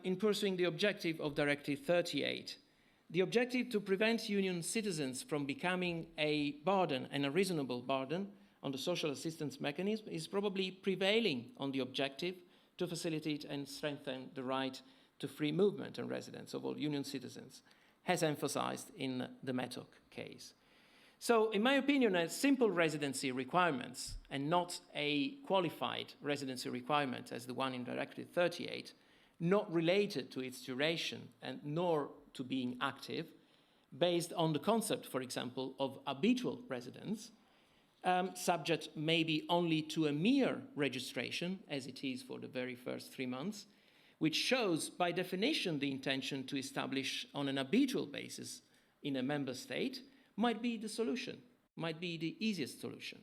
in pursuing the objective of Directive 38. The objective to prevent Union citizens from becoming a burden, and a reasonable burden, on the social assistance mechanism is probably prevailing on the objective to facilitate and strengthen the right to free movement and residence of all union citizens, as emphasized in the Mattock case. So, in my opinion, a simple residency requirements and not a qualified residency requirement as the one in Directive 38, not related to its duration and nor to being active, based on the concept, for example, of habitual residence, subject maybe only to a mere registration, as it is for the very first 3 months, which shows by definition the intention to establish on an habitual basis in a member state, might be the solution, might be the easiest solution.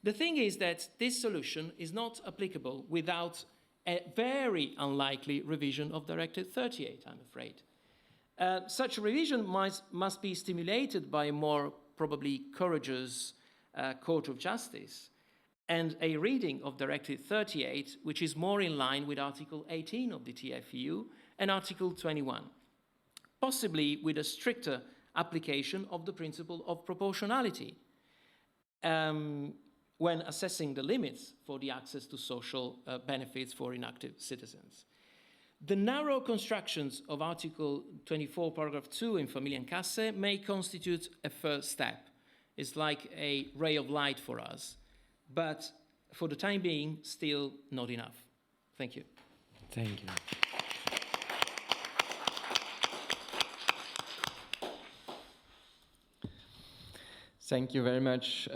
The thing is that this solution is not applicable without a very unlikely revision of Directive 38, I'm afraid. Such a revision must be stimulated by a more probably courageous Court of Justice and a reading of Directive 38, which is more in line with Article 18 of the TFEU and Article 21, possibly with a stricter application of the principle of proportionality when assessing the limits for the access to social benefits for inactive citizens. The narrow constructions of Article 24, paragraph 2 in Famiglia and Casse may constitute a first step. It's like a ray of light for us, but for the time being, still not enough. Thank you. Thank you. Thank you very much,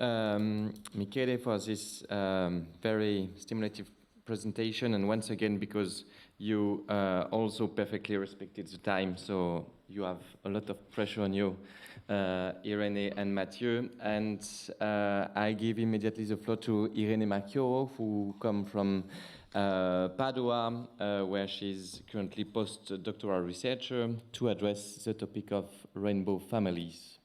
Michele, for this very stimulative presentation, and once again, because you also perfectly respected the time, so you have a lot of pressure on you, Irene and Mathieu. And I give immediately the floor to Irene Macchioro, who comes from Padua, where she's currently postdoctoral researcher, to address the topic of rainbow families.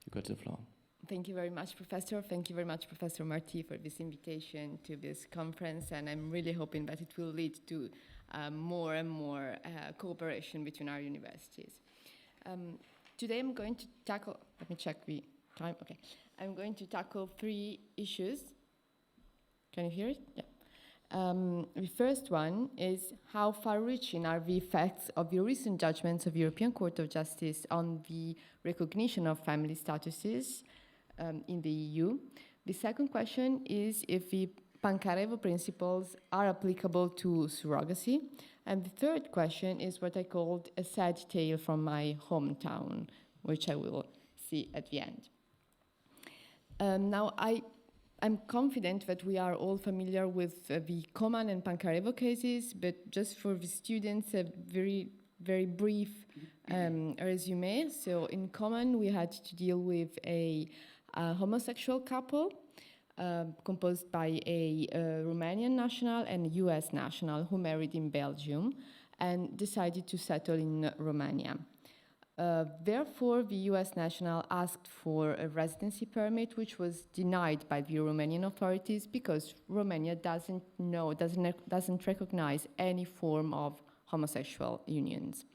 You got the floor. Thank you very much, Professor. Thank you very much, Professor Marti, for this invitation to this conference, and I'm really hoping that it will lead to more and more cooperation between our universities. Today I'm going to tackle, let me check the time, okay. I'm going to tackle 3 issues. Can you hear it? Yeah. The first one is how far-reaching are the effects of the recent judgments of the European Court of Justice on the recognition of family statuses in the EU. The second question is if the Pancarevo principles are applicable to surrogacy. And the third question is what I called a sad tale from my hometown, which I will see at the end. Now, I'm confident that we are all familiar with the Coman and Pancarevo cases, but just for the students, a very, very brief resume. So in Coman, we had to deal with a homosexual couple composed by a Romanian national and a US national who married in Belgium and decided to settle in Romania. Therefore, the US national asked for a residency permit, which was denied by the Romanian authorities because Romania doesn't recognize any form of homosexual unions.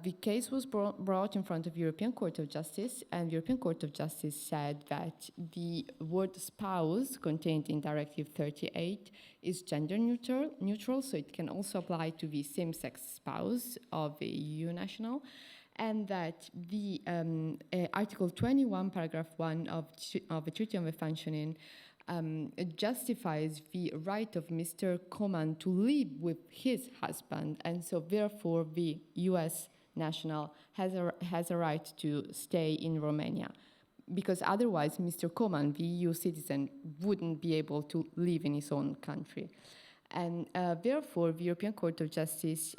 The case was brought in front of the European Court of Justice, and the European Court of Justice said that the word spouse contained in Directive 38 is gender neutral, so it can also apply to the same-sex spouse of a EU national, and that the Article 21, paragraph 1 of the Treaty on the Functioning justifies the right of Mr. Coman to live with his husband, and so therefore the US national has a right to stay in Romania, because otherwise Mr. Coman, the EU citizen, wouldn't be able to live in his own country. And therefore the European Court of Justice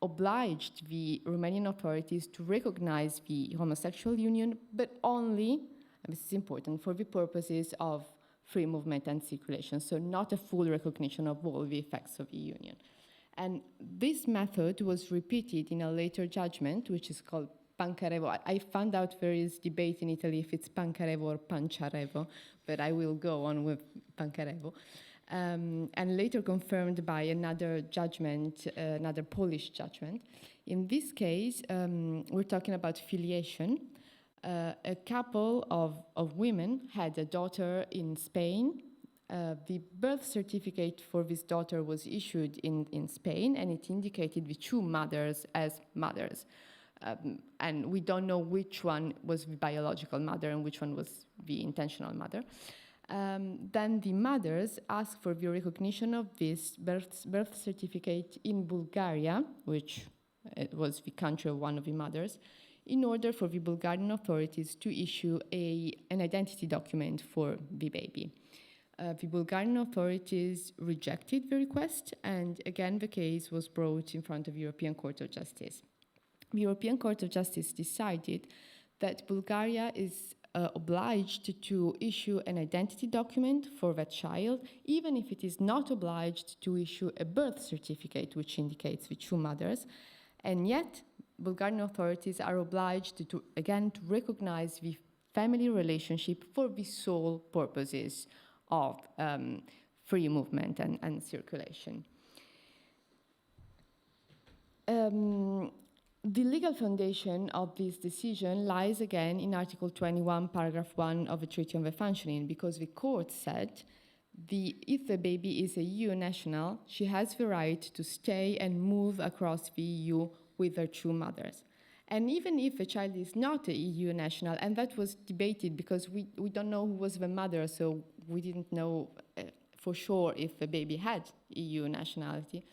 obliged the Romanian authorities to recognize the homosexual union, but only, and this is important, for the purposes of free movement and circulation, so not a full recognition of all the effects of the union. And this method was repeated in a later judgment, which is called Pancarevo. I found out there is debate in Italy if it's Pancarevo or Panciarevo, but I will go on with Pancarevo. And later confirmed by another judgment, another Polish judgment. In this case, we're talking about filiation. A couple of women had a daughter in Spain, The birth certificate for this daughter was issued in Spain, and it indicated the two mothers as mothers. And we don't know which one was the biological mother and which one was the intentional mother. Then the mothers asked for the recognition of this birth certificate in Bulgaria, which it was the country of one of the mothers, in order for the Bulgarian authorities to issue an identity document for the baby. The Bulgarian authorities rejected the request, and again the case was brought in front of the European Court of Justice. The European Court of Justice decided that Bulgaria is obliged to issue an identity document for that child, even if it is not obliged to issue a birth certificate which indicates the two mothers. And yet, Bulgarian authorities are obliged to recognize the family relationship for the sole purposes of free movement and circulation. The legal foundation of this decision lies again in Article 21, Paragraph 1 of the Treaty on the Functioning, because the court said if the baby is a EU national, she has the right to stay and move across the EU with her two mothers. And even if the child is not a EU national, and that was debated because we don't know who was the mother, so we didn't know for sure if the baby had EU nationality.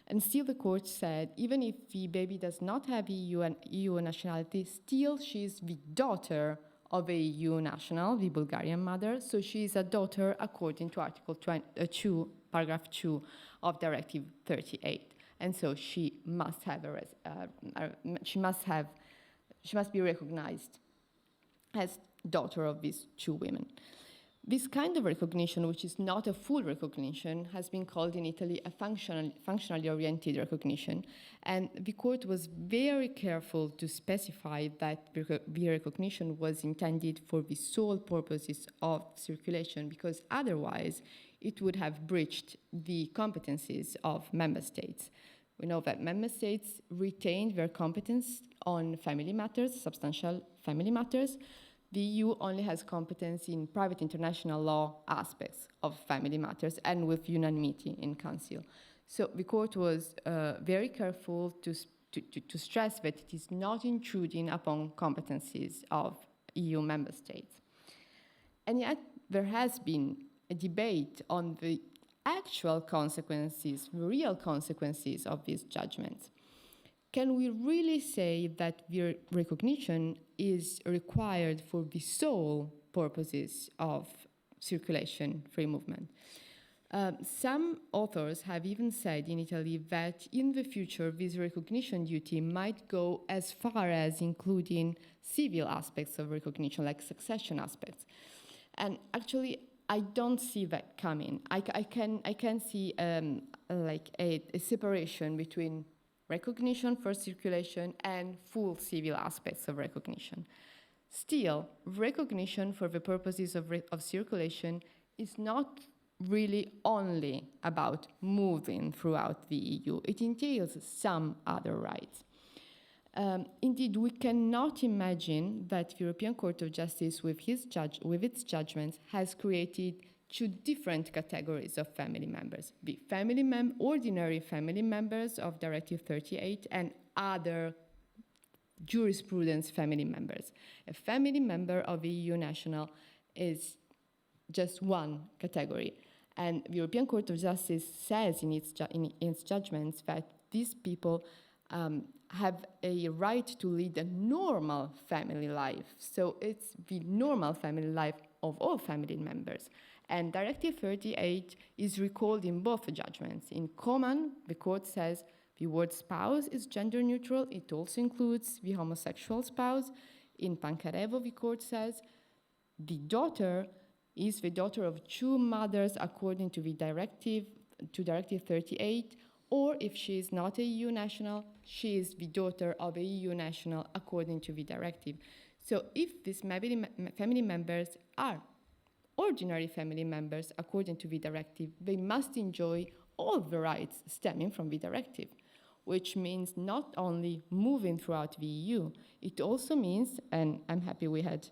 And still the court said, even if the baby does not have EU nationality, still she is the daughter of a EU national, the Bulgarian mother, so she is a daughter according to Article 2, Paragraph 2 of Directive 38. And so she must be recognized as daughter of these two women. This kind of recognition, which is not a full recognition, has been called in Italy a functionally oriented recognition. And the court was very careful to specify that the recognition was intended for the sole purposes of circulation, because otherwise it would have breached the competencies of member states. We know that member states retained their competence on family matters, substantial family matters. The EU only has competence in private international law aspects of family matters and with unanimity in Council. So the court was very careful to stress that it is not intruding upon competencies of EU member states. And yet there has been a debate on the actual consequences, the real consequences of these judgments. Can we really say that the recognition is required for the sole purposes of circulation, free movement? Some authors have even said in Italy that in the future this recognition duty might go as far as including civil aspects of recognition, like succession aspects. And actually, I don't see that coming. I can see like a separation between recognition for circulation and full civil aspects of recognition. Still, recognition for the purposes of circulation is not really only about moving throughout the EU. It entails some other rights. Indeed, we cannot imagine that the European Court of Justice, with its judgments, has created two different categories of family members: the ordinary family members of Directive 38 and other jurisprudence family members. A family member of a EU national is just one category, and the European Court of Justice says in its judgments that these people have a right to lead a normal family life. So it's the normal family life of all family members. And Directive 38 is recalled in both judgments. In Common, the court says the word spouse is gender neutral. It also includes the homosexual spouse. In Pancarevo, the court says the daughter is the daughter of two mothers according to the Directive 38, or if she is not a EU national, she is the daughter of a EU national according to the directive. So if these family members are ordinary family members according to the directive, they must enjoy all the rights stemming from the directive, which means not only moving throughout the EU, it also means, and I'm happy we had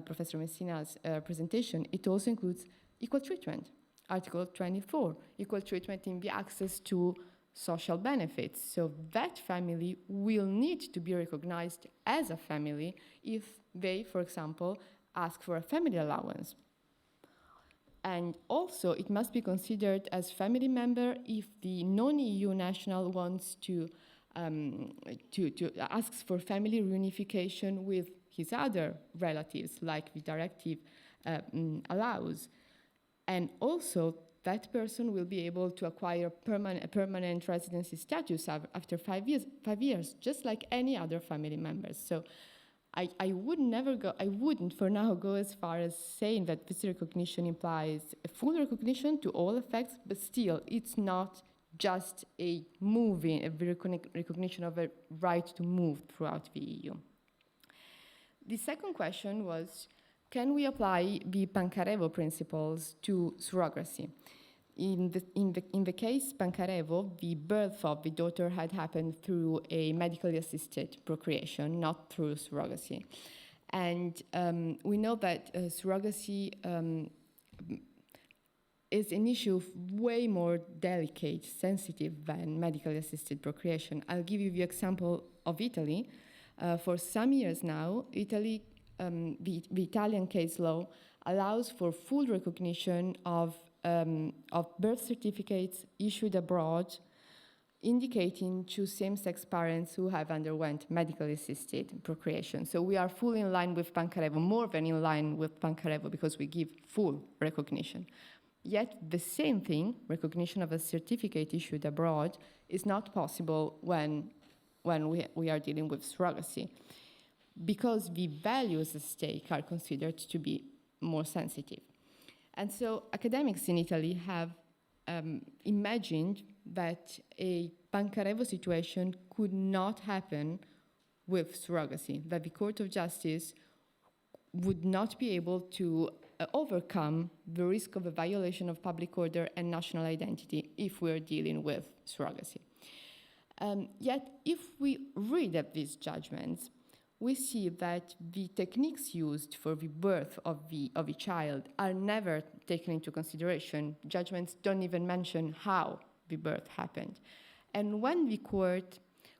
Professor Messina's presentation, it also includes equal treatment. Article 24, equal treatment in the access to social benefits. So that family will need to be recognized as a family if they, for example, ask for a family allowance. And also, it must be considered as family member if the non-EU national wants to asks for family reunification with his other relatives, like the directive allows. And also, that person will be able to acquire a permanent residency status after 5 years, just like any other family members. So I wouldn't for now go as far as saying that this recognition implies a full recognition to all effects, but still, it's not just a recognition of a right to move throughout the EU. The second question was, can we apply the Pancarevo principles to surrogacy? In the case Pancarevo, the birth of the daughter had happened through a medically assisted procreation, not through surrogacy. And we know that surrogacy is an issue way more delicate, sensitive than medically assisted procreation. I'll give you the example of Italy. For some years now, the Italian case law allows for full recognition of birth certificates issued abroad indicating to same-sex parents who have underwent medically assisted procreation. So we are fully in line with Pancarevo, more than in line with Pancarevo, because we give full recognition. Yet the same thing, recognition of a certificate issued abroad, is not possible when we are dealing with surrogacy, because the values at stake are considered to be more sensitive. And so academics in Italy have imagined that a Pancarevo situation could not happen with surrogacy, that the Court of Justice would not be able to overcome the risk of a violation of public order and national identity if we're dealing with surrogacy. Yet, if we read at these judgments, we see that the techniques used for the birth of a child are never taken into consideration. Judgments don't even mention how the birth happened. And when the court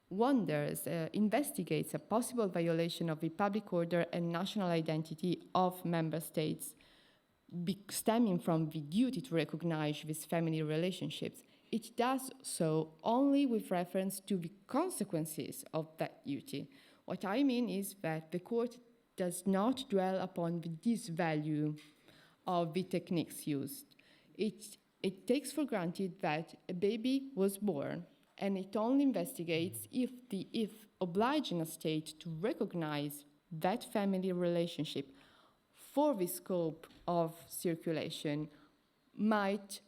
investigates a possible violation of the public order and national identity of member states stemming from the duty to recognize these family relationships, it does so only with reference to the consequences of that duty. What I mean is that the court does not dwell upon the disvalue of the techniques used. It takes for granted that a baby was born, and it only investigates if obliging a state to recognize that family relationship for the scope of circulation might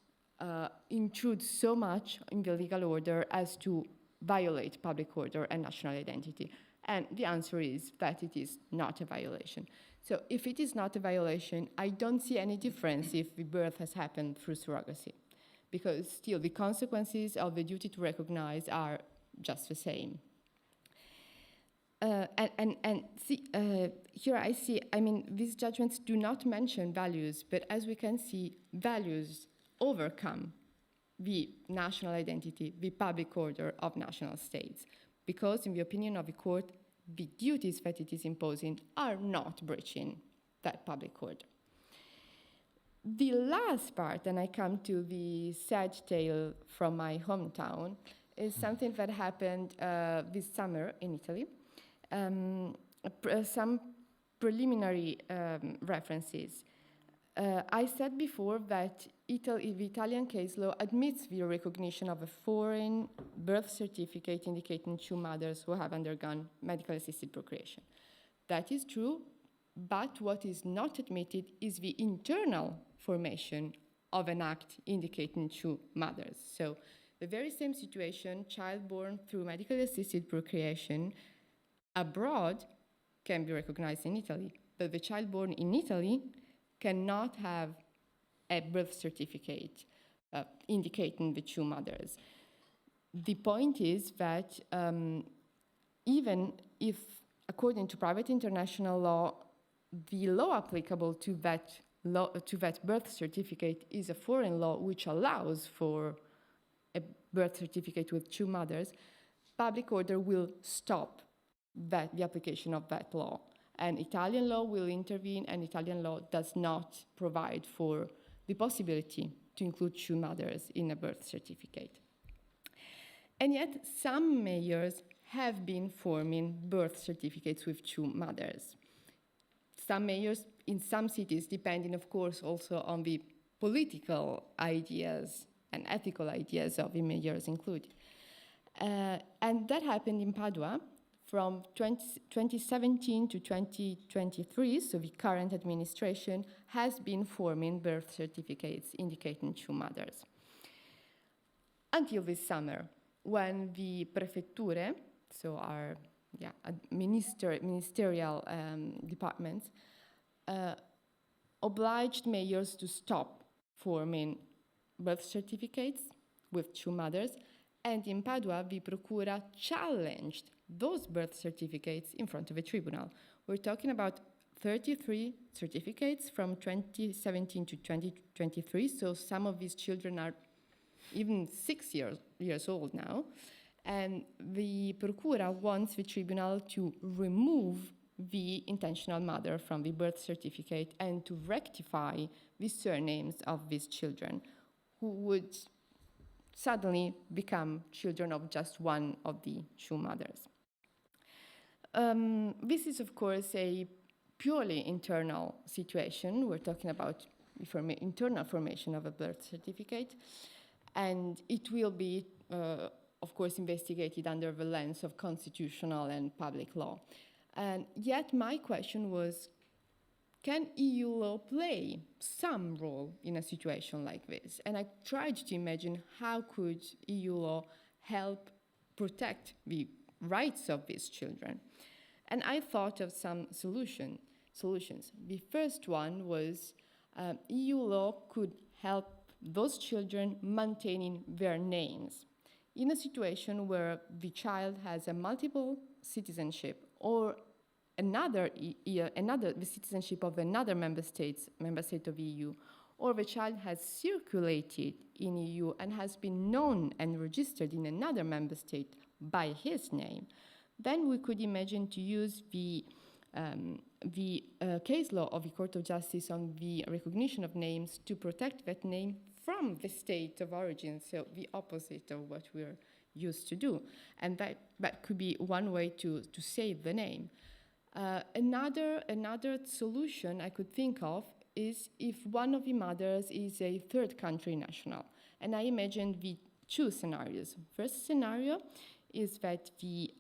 intrude so much in the legal order as to violate public order and national identity. And the answer is that it is not a violation. So if it is not a violation, I don't see any difference if the birth has happened through surrogacy, because still the consequences of the duty to recognize are just the same. Here I see, these judgments do not mention values, but as we can see, values overcome the national identity, the public order of national states, because in the opinion of the court, the duties that it is imposing are not breaching that public order. The last part, and I come to the sad tale from my hometown, is something that happened this summer in Italy. Some preliminary references. I said before that the Italian case law admits the recognition of a foreign birth certificate indicating two mothers who have undergone medical assisted procreation. That is true, but what is not admitted is the internal formation of an act indicating two mothers. So the very same situation, child born through medically assisted procreation abroad can be recognized in Italy, but the child born in Italy cannot have a birth certificate indicating the two mothers. The point is that even if, according to private international law, the law applicable to that law, to that birth certificate is a foreign law which allows for a birth certificate with two mothers, public order will stop the application of that law. And Italian law will intervene, and Italian law does not provide for the possibility to include two mothers in a birth certificate. And yet, some mayors have been forming birth certificates with two mothers. Some mayors in some cities, depending, of course, also on the political ideas and ethical ideas of the mayors included. And that happened in Padua from 2017 to 2023, so the current administration has been forming birth certificates indicating two mothers. Until this summer, when the prefetture, so our ministerial departments, obliged mayors to stop forming birth certificates with two mothers, and in Padua, the Procura challenged those birth certificates in front of a tribunal. We're talking about 33 certificates from 2017 to 2023, so some of these children are even 6 years old now. And the Procura wants the tribunal to remove the intentional mother from the birth certificate and to rectify the surnames of these children, who would suddenly become children of just one of the two mothers. This is, of course, a purely internal situation. We're talking about internal formation of a birth certificate, and it will be, of course, investigated under the lens of constitutional and public law. And yet my question was, can EU law play some role in a situation like this? And I tried to imagine how could EU law help protect the rights of these children. And I thought of some solutions. The first one was EU law could help those children maintaining their names. In a situation where the child has a multiple citizenship or the citizenship of another member state of the EU, or the child has circulated in EU and has been known and registered in another member state by his name, then we could imagine to use the case law of the Court of Justice on the recognition of names to protect that name from the state of origin, so the opposite of what we're used to do. And that could be one way to save the name. Another solution I could think of is if one of the mothers is a third country national. And I imagine the two scenarios. First scenario is that the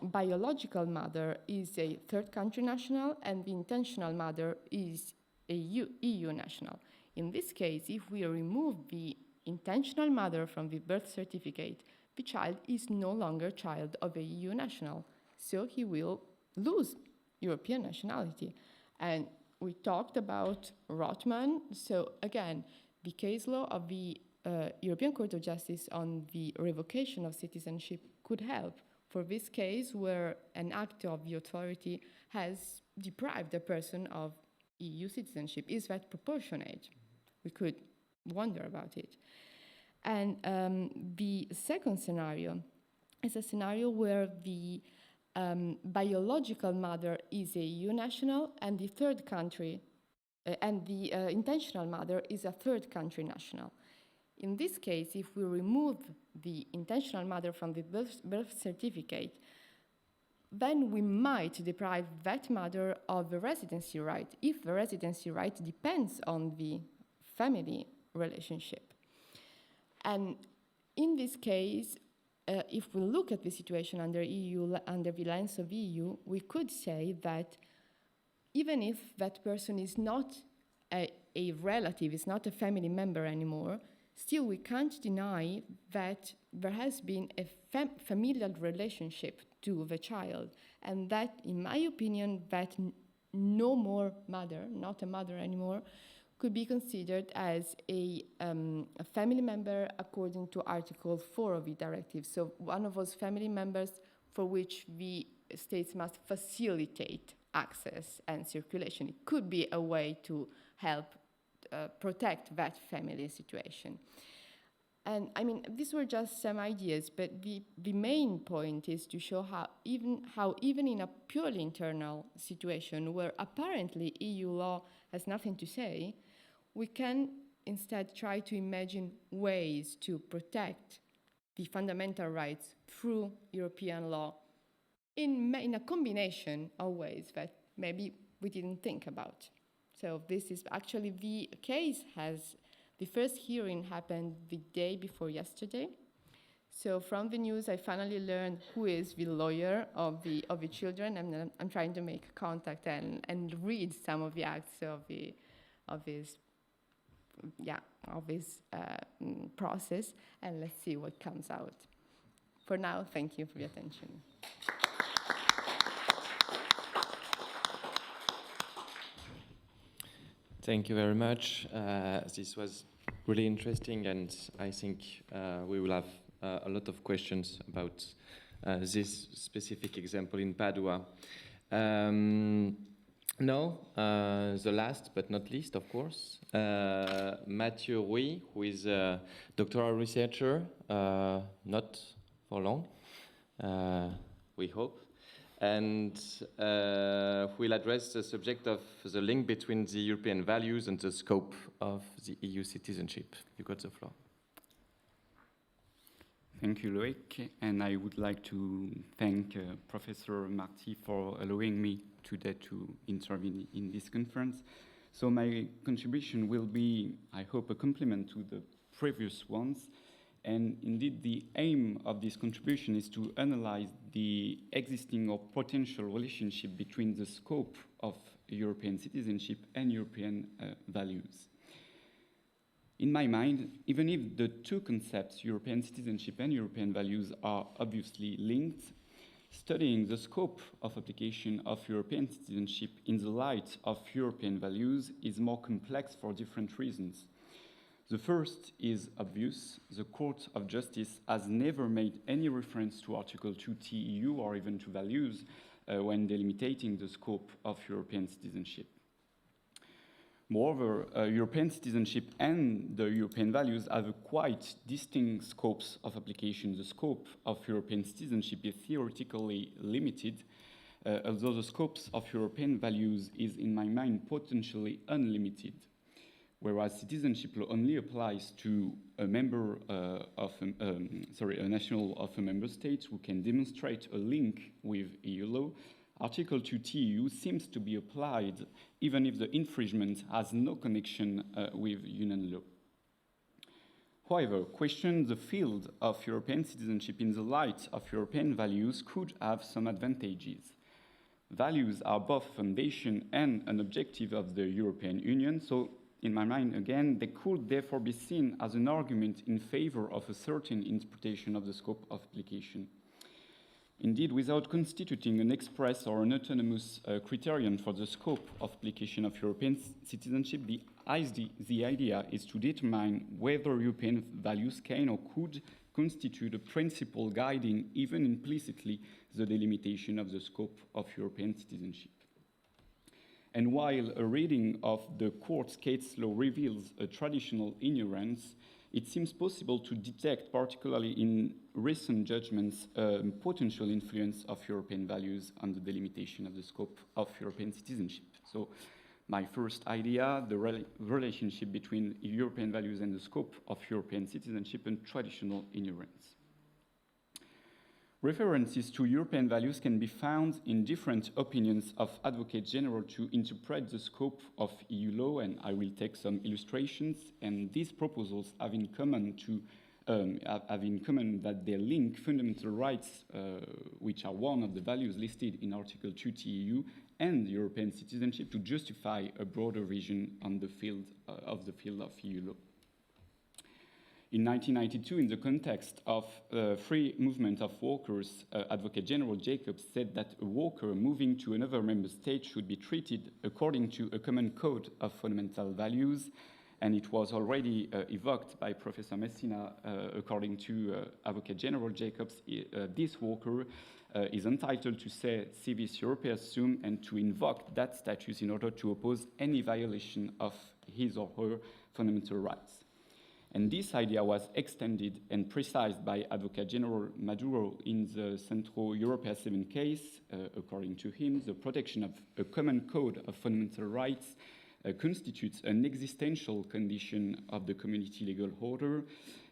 biological mother is a third country national and the intentional mother is a EU national. In this case, if we remove the intentional mother from the birth certificate, the child is no longer child of a EU national, so he will lose European nationality. And we talked about Rothman, so again, the case law of the European Court of Justice on the revocation of citizenship could help for this case where an act of the authority has deprived a person of EU citizenship. Is that proportionate? We could wonder about it. And the second scenario is a scenario where the biological mother is a EU national and the third country, and the intentional mother is a third country national. In this case, if we remove the intentional mother from the birth certificate, then we might deprive that mother of the residency right, if the residency right depends on the family relationship. And in this case, if we look at the situation under the lens of EU, we could say that even if that person is not a relative, is not a family member anymore, still we can't deny that there has been a familial relationship to the child, and that, in my opinion, that no more mother, not a mother anymore, could be considered as a family member according to Article 4 of the directive. So one of those family members for which the states must facilitate access and circulation. It could be a way to help protect that family situation. And I mean, these were just some ideas, but the main point is to show how even in a purely internal situation where apparently EU law has nothing to say, we can instead try to imagine ways to protect the fundamental rights through European law in a combination of ways that maybe we didn't think about. So this is actually the case the first hearing happened the day before yesterday. So from the news, I finally learned who is the lawyer of the children, and I'm trying to make contact and read some of the acts of this process, and let's see what comes out. For now, thank you for your attention. Thank you very much. This was really interesting, and I think we will have a lot of questions about this specific example in Padua. Now, the last but not least, of course, Mathieu Rouy, who is a doctoral researcher, not for long, we hope, and will address the subject of the link between the European values and the scope of the EU citizenship. You got the floor. Thank you, Loic, and I would like to thank Professor Marti for allowing me today to intervene in this conference. So my contribution will be, I hope, a complement to the previous ones. And indeed, the aim of this contribution is to analyze the existing or potential relationship between the scope of European citizenship and European values. In my mind, even if the two concepts, European citizenship and European values, are obviously linked, studying the scope of application of European citizenship in the light of European values is more complex for different reasons. The first is obvious. The Court of Justice has never made any reference to Article 2 TEU or even to values when delimiting the scope of European citizenship. Moreover, European citizenship and the European values have quite distinct scopes of application. The scope of European citizenship is theoretically limited, although the scopes of European values is, in my mind, potentially unlimited. Whereas citizenship law only applies to a member a national of a member state who can demonstrate a link with EU law, Article 2 TEU seems to be applied even if the infringement has no connection with Union law. However, question the field of European citizenship in the light of European values could have some advantages. Values are both foundation and an objective of the European Union, so in my mind, again, they could therefore be seen as an argument in favor of a certain interpretation of the scope of application. Indeed, without constituting an express or an autonomous criterion for the scope of application of European citizenship, the idea is to determine whether European values can or could constitute a principle guiding, even implicitly, the delimitation of the scope of European citizenship. And while a reading of the court's case law reveals a traditional ignorance, it seems possible to detect, particularly in recent judgments, potential influence of European values on the delimitation of the scope of European citizenship. So my first idea, the relationship between European values and the scope of European citizenship and traditional ignorance. References to European values can be found in different opinions of advocates general to interpret the scope of EU law, and I will take some illustrations. And these proposals have in common that they link fundamental rights, which are one of the values listed in Article 2 TEU, and European citizenship to justify a broader vision on the field of EU law. In 1992, in the context of free movement of workers, Advocate General Jacobs said that a worker moving to another member state should be treated according to a common code of fundamental values, and it was already evoked by Professor Messina. According to Advocate General Jacobs, this worker is entitled to say civis Europaeus sum and to invoke that status in order to oppose any violation of his or her fundamental rights. And this idea was extended and precised by Advocate General Maduro in the Centro Europea 7 case. According to him, the protection of a common code of fundamental rights constitutes an existential condition of the community legal order.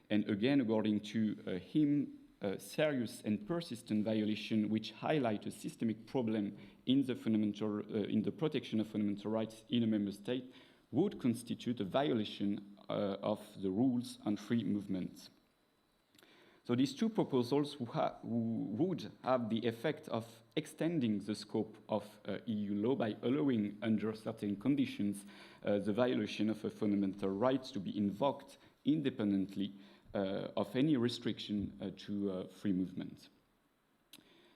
And again, according to him, a serious and persistent violation which highlight a systemic problem in the protection of fundamental rights in a member state would constitute a violation of the rules on free movement. So these two proposals would have the effect of extending the scope of EU law by allowing, under certain conditions, the violation of a fundamental right to be invoked independently of any restriction to free movement.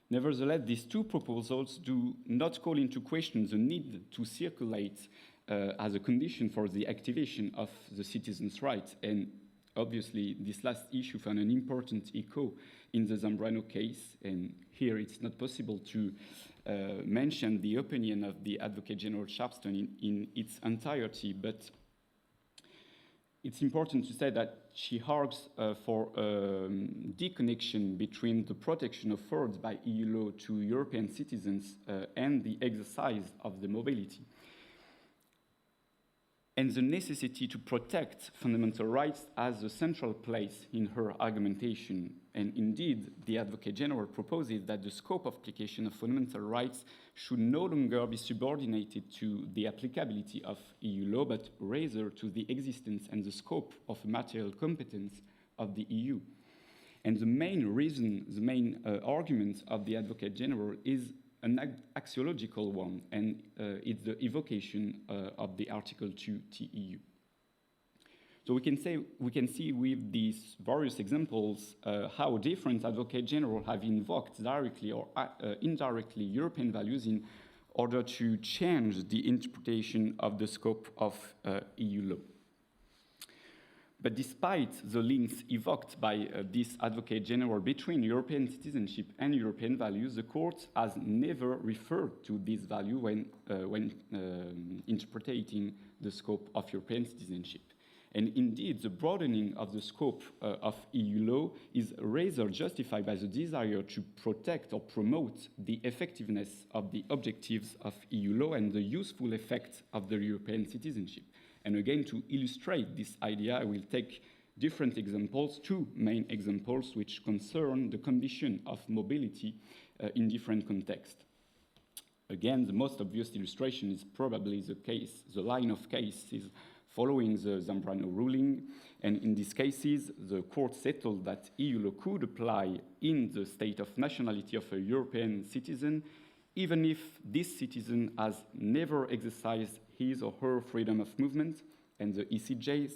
Nevertheless, these two proposals do not call into question the need to circulate as a condition for the activation of the citizens' rights. And obviously, this last issue found an important echo in the Zambrano case. And here it's not possible to mention the opinion of the Advocate General Sharpston in its entirety, but it's important to say that she argues for deconnection between the protection afforded by EU law to European citizens and the exercise of the mobility, and the necessity to protect fundamental rights has a central place in her argumentation. And indeed, the Advocate General proposes that the scope of application of fundamental rights should no longer be subordinated to the applicability of EU law, but rather to the existence and the scope of material competence of the EU. And the main reason, the main argument of the Advocate General is an axiological one, and it's the evocation of the Article 2 TEU. So we can see with these various examples how different Advocate General have invoked directly or indirectly European values in order to change the interpretation of the scope of EU law. But despite the links evoked by this Advocate General between European citizenship and European values, the Court has never referred to this value when interpreting the scope of European citizenship. And indeed, the broadening of the scope of EU law is rather justified by the desire to protect or promote the effectiveness of the objectives of EU law and the useful effects of the European citizenship. And again, to illustrate this idea, I will take different examples, two main examples, which concern the condition of mobility in different contexts. Again, the most obvious illustration is probably the line of cases following the Zambrano ruling. And in these cases, the court settled that EU law could apply in the state of nationality of a European citizen, even if this citizen has never exercised his or her freedom of movement, and the ECJ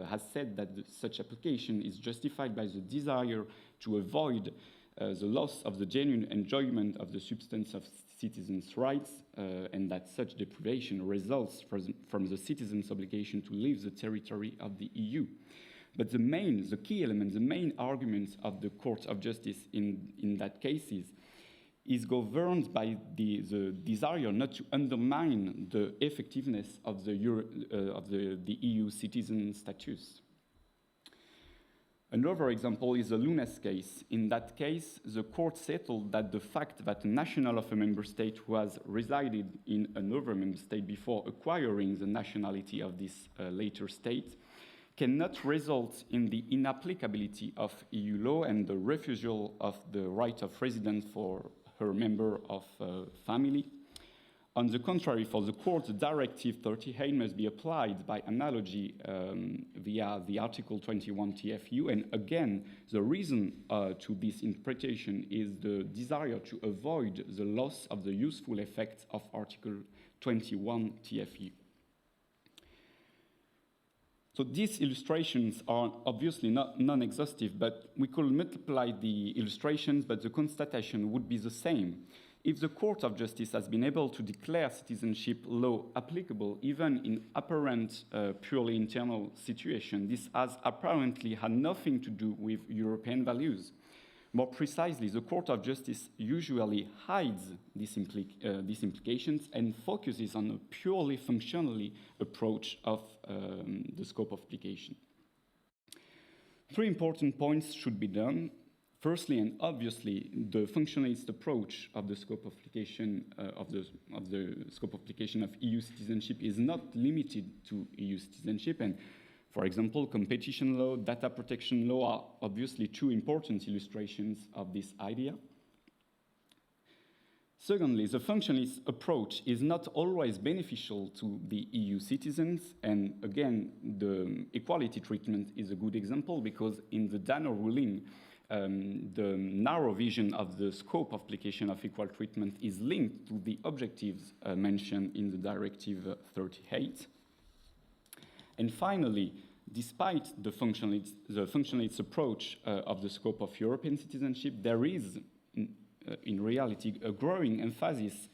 has said that such application is justified by the desire to avoid the loss of the genuine enjoyment of the substance of citizens' rights, and that such deprivation results from the citizens' obligation to leave the territory of the EU. But the key element, the main argument of the Court of Justice in that case is governed by the desire not to undermine the effectiveness of the EU citizen status. Another example is the Lunes case. In that case, the court settled that the fact that a national of a member state who has resided in another member state before acquiring the nationality of this later state cannot result in the inapplicability of EU law and the refusal of the right of residence for her member of family. On the contrary, for the court, Directive 38 must be applied by analogy via the Article 21 TFU. And again, the reason to this interpretation is the desire to avoid the loss of the useful effects of Article 21 TFU. So these illustrations are obviously not non-exhaustive, but we could multiply the illustrations, but the constatation would be the same. If the Court of Justice has been able to declare citizenship law applicable even in apparent purely internal situation, this has apparently had nothing to do with European values. More precisely, the Court of Justice usually hides these implications and focuses on a purely functionally approach of the scope of application. 3 important points should be done. Firstly, and obviously, the functionalist approach of the scope of application of the scope of application of EU citizenship is not limited to EU citizenship. And for example, competition law, data protection law are obviously 2 important illustrations of this idea. Secondly, the functionalist approach is not always beneficial to the EU citizens, and again, the equality treatment is a good example, because in the Dano ruling, the narrow vision of the scope of application of equal treatment is linked to the objectives mentioned in the Directive 38. And finally, despite the functionalist approach of the scope of European citizenship, there is, in reality, a growing emphasis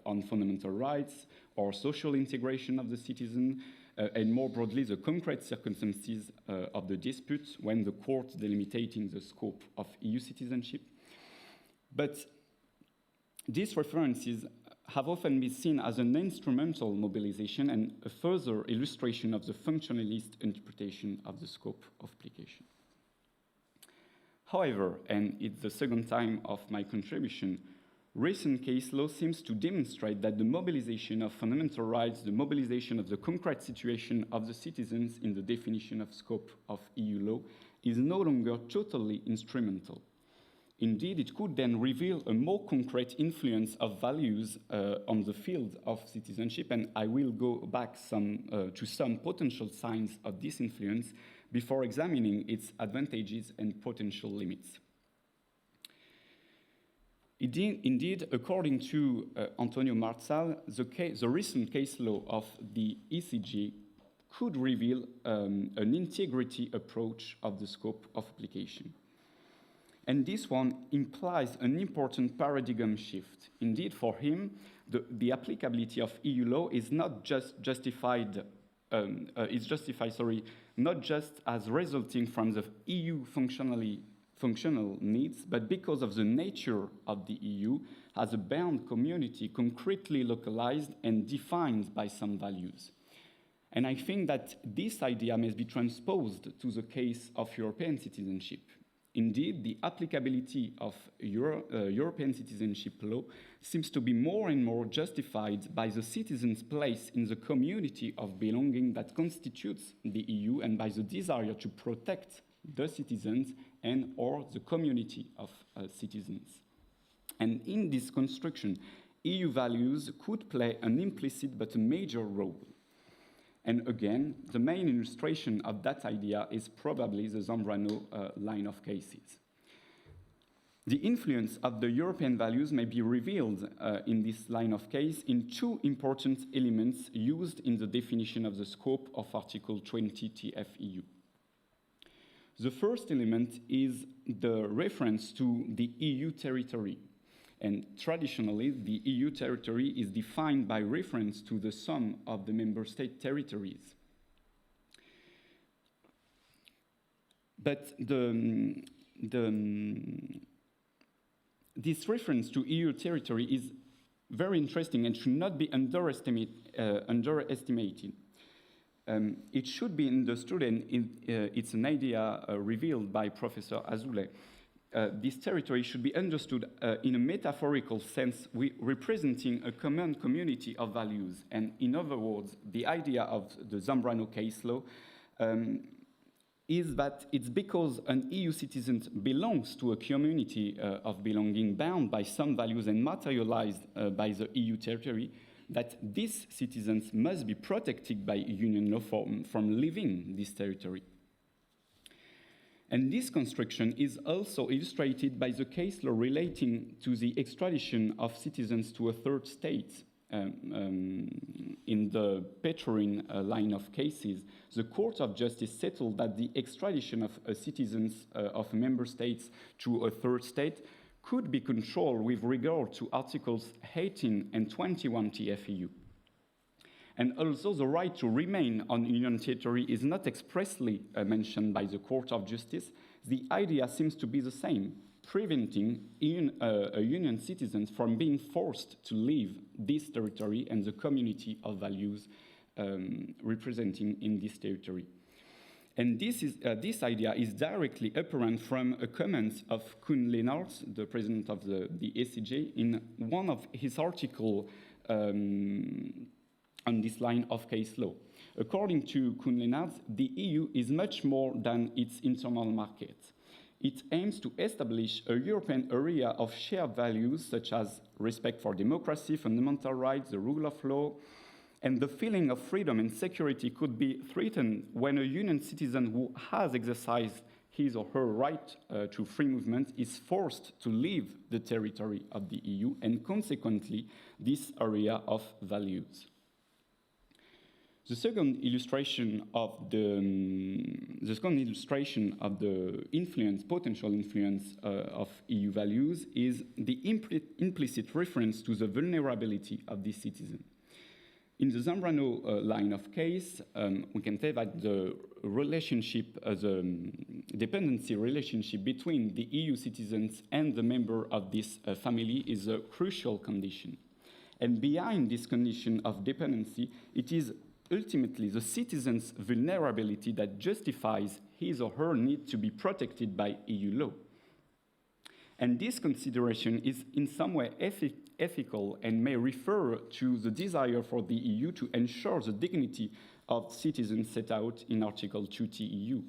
on fundamental rights or social integration of the citizen, and more broadly, the concrete circumstances of the dispute when the court delimiting the scope of EU citizenship. But these references have often been seen as an instrumental mobilization and a further illustration of the functionalist interpretation of the scope of application. However, and it's the second time of my contribution, recent case law seems to demonstrate that the mobilization of fundamental rights, the mobilization of the concrete situation of the citizens in the definition of scope of EU law is no longer totally instrumental. Indeed, it could then reveal a more concrete influence of values on the field of citizenship, and I will go back to some potential signs of this influence before examining its advantages and potential limits. Indeed, according to Antonio Marzal, the recent case law of the ECJ could reveal an integrity approach of the scope of application. And this one implies an important paradigm shift. Indeed, for him, the applicability of EU law is not just justified, not just as resulting from the EU functional needs, but because of the nature of the EU as a bound community concretely localized and defined by some values. And I think that this idea must be transposed to the case of European citizenship. Indeed, the applicability of European citizenship law seems to be more and more justified by the citizens' place in the community of belonging that constitutes the EU, and by the desire to protect the citizens and or the community of citizens. And in this construction, EU values could play an implicit but a major role. And again, the main illustration of that idea is probably the Zambrano line of cases. The influence of the European values may be revealed in this line of case in 2 important elements used in the definition of the scope of Article 20 TFEU. The first element is the reference to the EU territory. And traditionally, the EU territory is defined by reference to the sum of the member state territories. But this reference to EU territory is very interesting and should not be underestimated. It should be understood, and it's an idea revealed by Professor Azoulay. This territory should be understood in a metaphorical sense, representing a common community of values. And in other words, the idea of the Zambrano case law is that it's because an EU citizen belongs to a community of belonging bound by some values and materialized by the EU territory, that these citizens must be protected by union law from leaving this territory. And this construction is also illustrated by the case law relating to the extradition of citizens to a third state. In the Petrorin line of cases, the Court of Justice settled that the extradition of citizens of member states to a third state could be controlled with regard to Articles 18 and 21 TFEU. And although the right to remain on Union territory is not expressly mentioned by the Court of Justice, the idea seems to be the same. preventing union citizens from being forced to leave this territory and the community of values representing in this territory. And this idea is directly apparent from a comment of Koen Leenaerts, the president of the ECJ, in one of his articles on this line of case law. According to Koen Leenaerts, the EU is much more than its internal market. It aims to establish a European area of shared values such as respect for democracy, fundamental rights, the rule of law, and the feeling of freedom and security could be threatened when a union citizen who has exercised his or her right to free movement is forced to leave the territory of the EU and consequently this area of values. The second illustration of the potential influence of EU values is the implicit reference to the vulnerability of the citizen. In the Zambrano line of case, we can say that the relationship, the dependency relationship between the EU citizens and the member of this family is a crucial condition. And behind this condition of dependency, it is ultimately the citizen's vulnerability that justifies his or her need to be protected by EU law. And this consideration is in some way ethical and may refer to the desire for the EU to ensure the dignity of citizens set out in Article 2 TEU.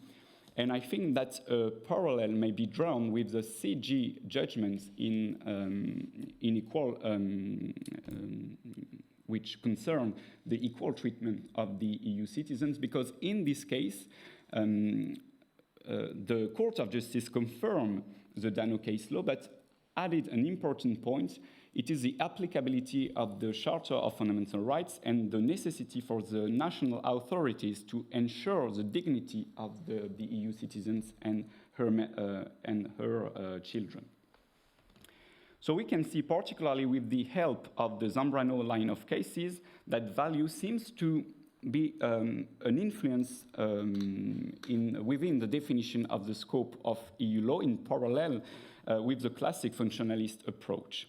And I think that a parallel may be drawn with the CG judgments which concern the equal treatment of the EU citizens, because in this case, the Court of Justice confirmed the Dano case law, but added an important point. It is the applicability of the Charter of Fundamental Rights and the necessity for the national authorities to ensure the dignity of the EU citizens and her children. So we can see, particularly with the help of the Zambrano line of cases, that value seems to be an influence within the definition of the scope of EU law in parallel with the classic functionalist approach.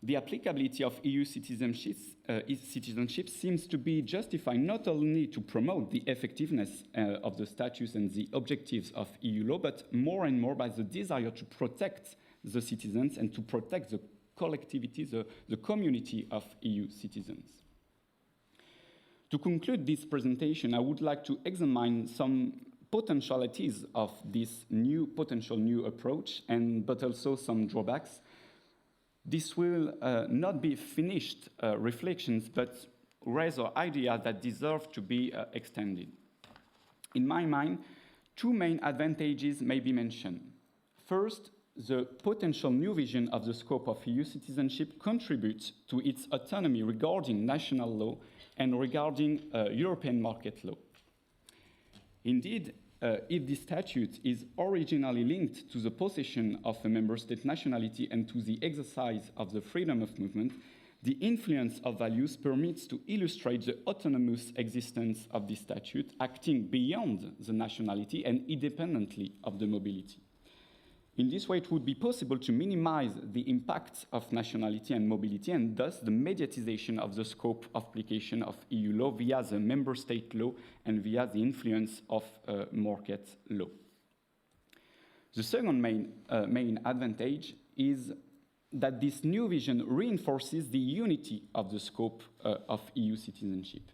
The applicability of EU citizenship seems to be justified not only to promote the effectiveness of the status and the objectives of EU law, but more and more by the desire to protect the citizens and to protect the collectivity, the community of EU citizens. To conclude this presentation, I would like to examine some potentialities of this potential new approach, but also some drawbacks. This will not be finished reflections, but rather ideas that deserve to be extended. In my mind, two main advantages may be mentioned. First, the potential new vision of the scope of EU citizenship contributes to its autonomy regarding national law and regarding European market law. Indeed, if the statute is originally linked to the possession of a member state nationality and to the exercise of the freedom of movement, the influence of values permits to illustrate the autonomous existence of the statute, acting beyond the nationality and independently of the mobility. In this way, it would be possible to minimize the impact of nationality and mobility, and thus the mediatization of the scope of application of EU law via the member state law and via the influence of market law. The second main advantage is that this new vision reinforces the unity of the scope of EU citizenship.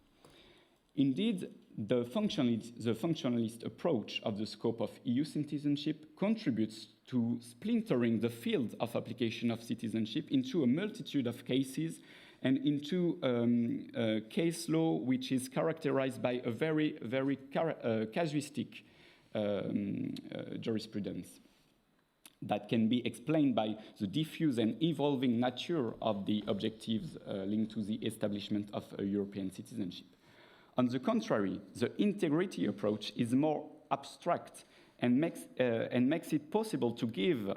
Indeed, the functionalist approach of the scope of EU citizenship contributes to splintering the field of application of citizenship into a multitude of cases and into a case law which is characterized by a very casuistic jurisprudence that can be explained by the diffuse and evolving nature of the objectives linked to the establishment of a European citizenship. On the contrary, the integrity approach is more abstract and makes it possible to give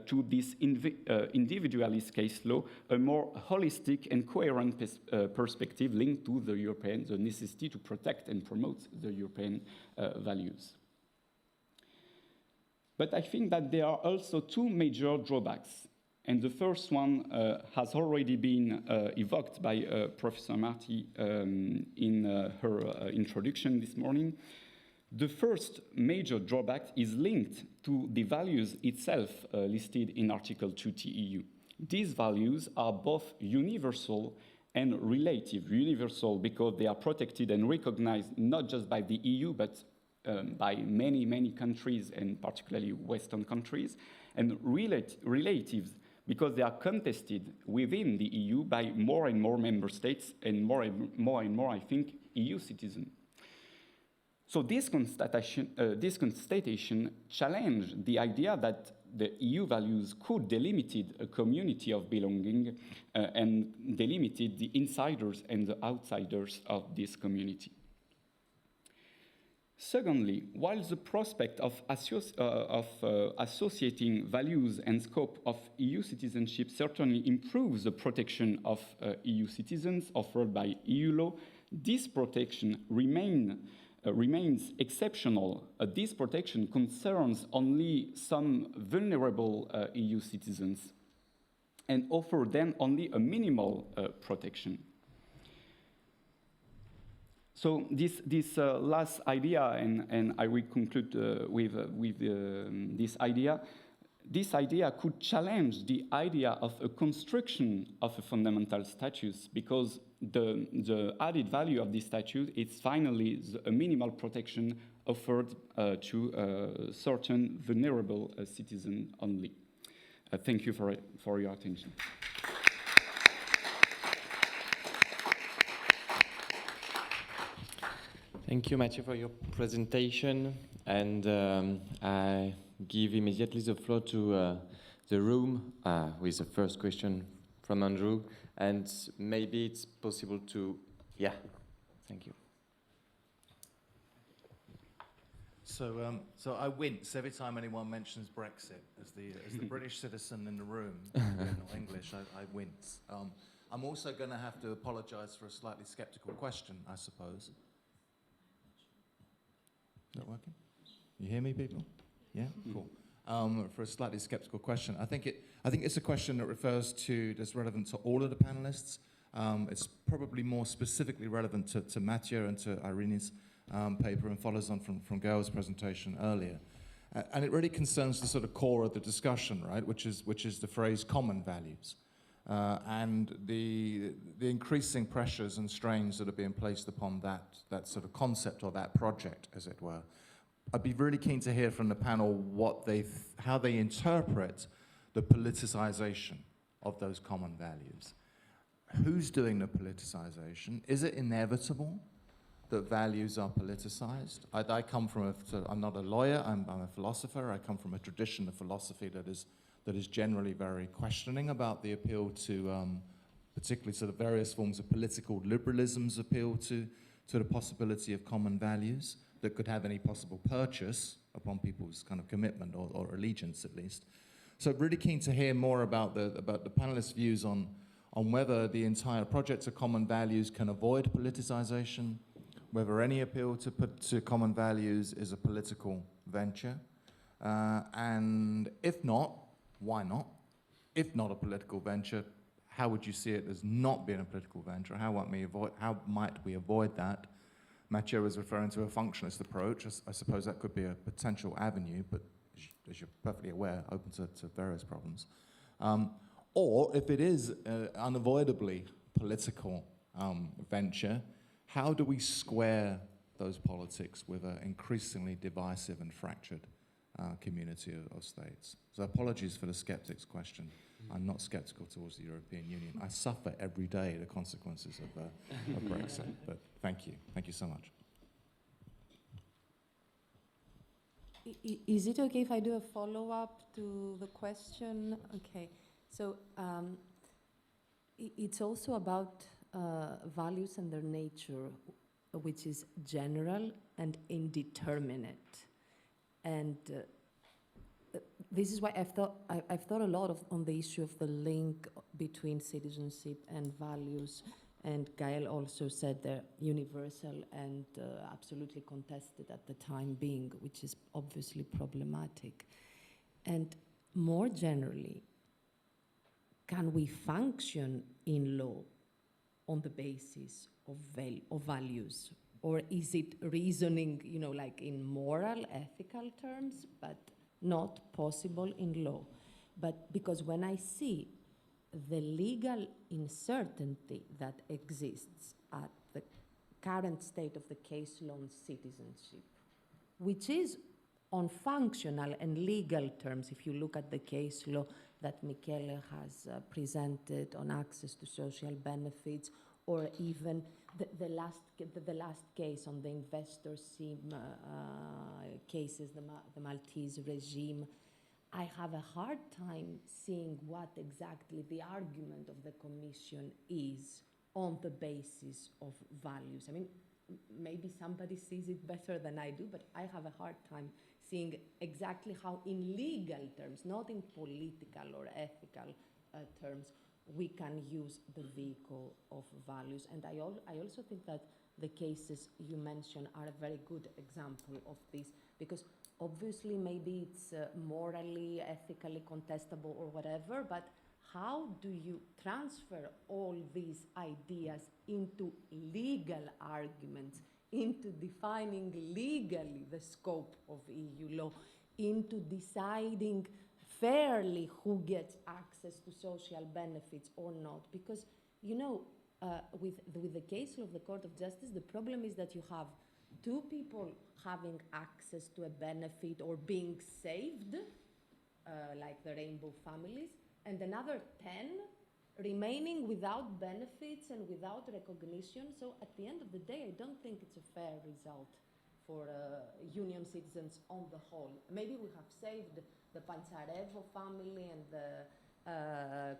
to this individualist case law a more holistic and coherent perspective linked to the necessity to protect and promote the European values. But I think that there are also two major drawbacks. And the first one has already been evoked by Professor Marti in her introduction this morning. The first major drawback is linked to the values itself listed in Article 2 TEU. These values are both universal and relative. Universal because they are protected and recognized not just by the EU, but by many, many countries, and particularly Western countries, and relative because they are contested within the EU by more and more member states and more, I think, EU citizens. So this constatation challenged the idea that the EU values could delimit a community of belonging and delimited the insiders and the outsiders of this community. Secondly, while the prospect of associating values and scope of EU citizenship certainly improves the protection of EU citizens offered by EU law, this protection remains exceptional. This protection concerns only some vulnerable EU citizens and offers them only a minimal protection. So this last idea, and I will conclude with this idea. This idea could challenge the idea of a construction of a fundamental status, because the added value of this statute is finally a minimal protection offered to certain vulnerable citizens only. Thank you for your attention. Thank you, Mathieu, for your presentation. And I give immediately the floor to the room with the first question from Andrew. And maybe it's possible to, yeah, thank you. So I wince every time anyone mentions Brexit. As the British citizen in the room, or English, I wince. I'm also going to have to apologise for a slightly sceptical question, I suppose. Is that working? You hear me, people? Yeah, cool. For a slightly sceptical question, I think it's a question that refers to, that's relevant to all of the panelists. It's probably more specifically relevant to Mathieu and to Irene's paper, and follows on from Gaëlle's presentation earlier. And it really concerns the sort of core of the discussion, right? Which is the phrase common values. And the increasing pressures and strains that are being placed upon that sort of concept, or that project, as it were. I'd be really keen to hear from the panel how they interpret the politicization of those common values. Who's doing the politicization? Is it inevitable that values are politicized? I come from I'm not a lawyer, I'm a philosopher. I come from a tradition of philosophy that is generally very questioning about the appeal to, particularly sort of various forms of political liberalism's appeal to the possibility of common values that could have any possible purchase upon people's kind of commitment or allegiance, at least. So really keen to hear more about the panelists' views on whether the entire project of common values can avoid politicization, whether any appeal to common values is a political venture, and if not, why not? If not a political venture, how would you see it as not being a political venture? How might we avoid that? Mathieu was referring to a functionalist approach. I suppose that could be a potential avenue, but as you're perfectly aware, open to various problems. Or if it is unavoidably political venture, how do we square those politics with an increasingly divisive and fractured community of states? So apologies for the skeptics question. I'm not skeptical towards the European Union. I suffer every day the consequences of Brexit, but thank you. Thank you so much. Is it okay if I do a follow-up to the question? Okay, so it's also about values and their nature, which is general and indeterminate. And this is why I've thought a lot on the issue of the link between citizenship and values. And Gaëlle also said they're universal and absolutely contested at the time being, which is obviously problematic. And more generally, can we function in law on the basis of values? Or is it reasoning, you know, like in moral, ethical terms, but not possible in law? But because when I see the legal uncertainty that exists at the current state of the case law on citizenship, which is on functional and legal terms, if you look at the case law that Michele has presented on access to social benefits, or even the last case on the investor SIM cases, the Maltese regime, I have a hard time seeing what exactly the argument of the Commission is on the basis of values. I mean, maybe somebody sees it better than I do, but I have a hard time seeing exactly how in legal terms, not in political or ethical terms, we can use the vehicle of values. And I also think that the cases you mentioned are a very good example of this, because obviously maybe it's morally, ethically contestable or whatever, but how do you transfer all these ideas into legal arguments, into defining legally the scope of EU law, into deciding fairly who gets access to social benefits or not? Because, you know, with the case of the Court of Justice, the problem is that you have two people having access to a benefit or being saved, like the rainbow families, and another 10 remaining without benefits and without recognition. So at the end of the day, I don't think it's a fair result for union citizens on the whole. Maybe we have saved the Pancharevo family and the